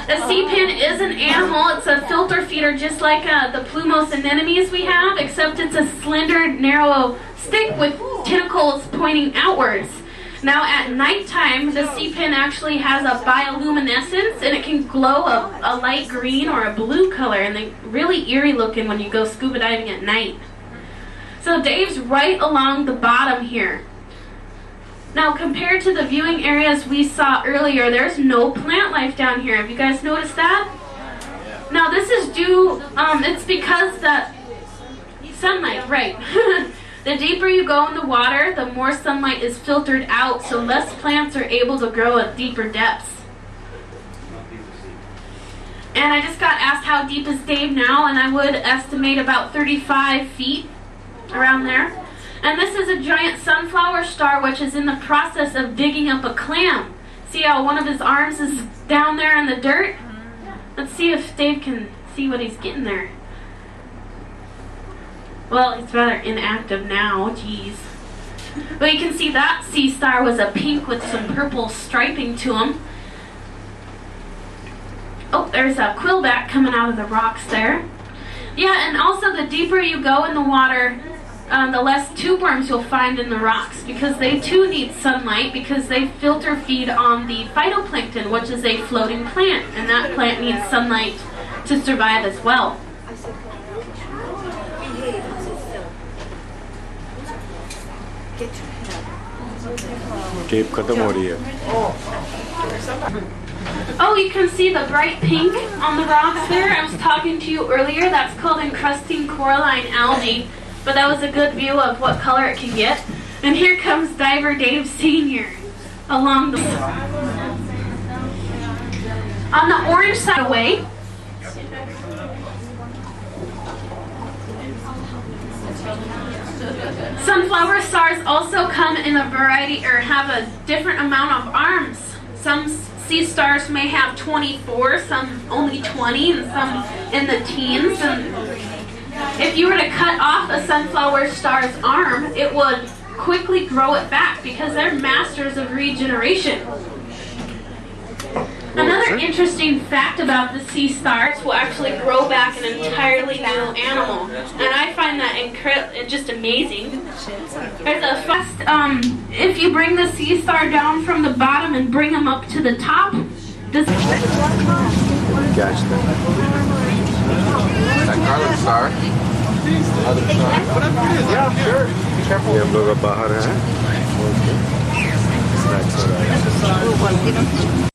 The sea pin is an animal. It's a filter feeder just like the plumose anemones we have, except it's a slender, narrow stick with tentacles pointing outwards. Now at nighttime, the sea pin actually has a bioluminescence and it can glow a light green or a blue color, and they're really eerie looking when you go scuba diving at night. So Dave's right along the bottom here. Now, compared to the viewing areas we saw earlier, there's no plant life down here. Have you guys noticed that? Now, this is due, it's because the sunlight, right. The deeper you go in the water, the more sunlight is filtered out, so less plants are able to grow at deeper depths. And I just got asked how deep is Dave now, and I would estimate about 35 feet, around there. And this is a giant sunflower star which is in the process of digging up a clam. See how one of his arms is down there in the dirt? Let's see if Dave can see what he's getting there. Well, he's rather inactive now, geez. But you can see that sea star was a pink with some purple striping to him. Oh, there's a quillback coming out of the rocks there. Yeah, and also the deeper you go in the water, the less tube worms you'll find in the rocks, because they too need sunlight because they filter feed on the phytoplankton, which is a floating plant, and that plant needs sunlight to survive as well. Tape खत्म हो रही है. Oh, you can see the bright pink on the rocks there. I was talking to you earlier. That's called encrusting coralline algae. But that was a good view of what color it can get. And here comes Diver Dave Sr. along the... On the orange side away. Sunflower stars also come in a variety or have a different amount of arms. Some sea stars may have 24, some only 20, and some in the teens. And if you were to cut off a sunflower star's arm, it would quickly grow it back because they're masters of regeneration. Another interesting fact about the sea stars will actually grow back an entirely new animal, and I find that just amazing. There's a fast, if you bring the sea star down from the bottom and bring them up to the top, this Catch them. That garlic star. Other star. Yeah, sure. Be careful. ये हम लोग अब बाहर हैं. Okay. Snacks are right.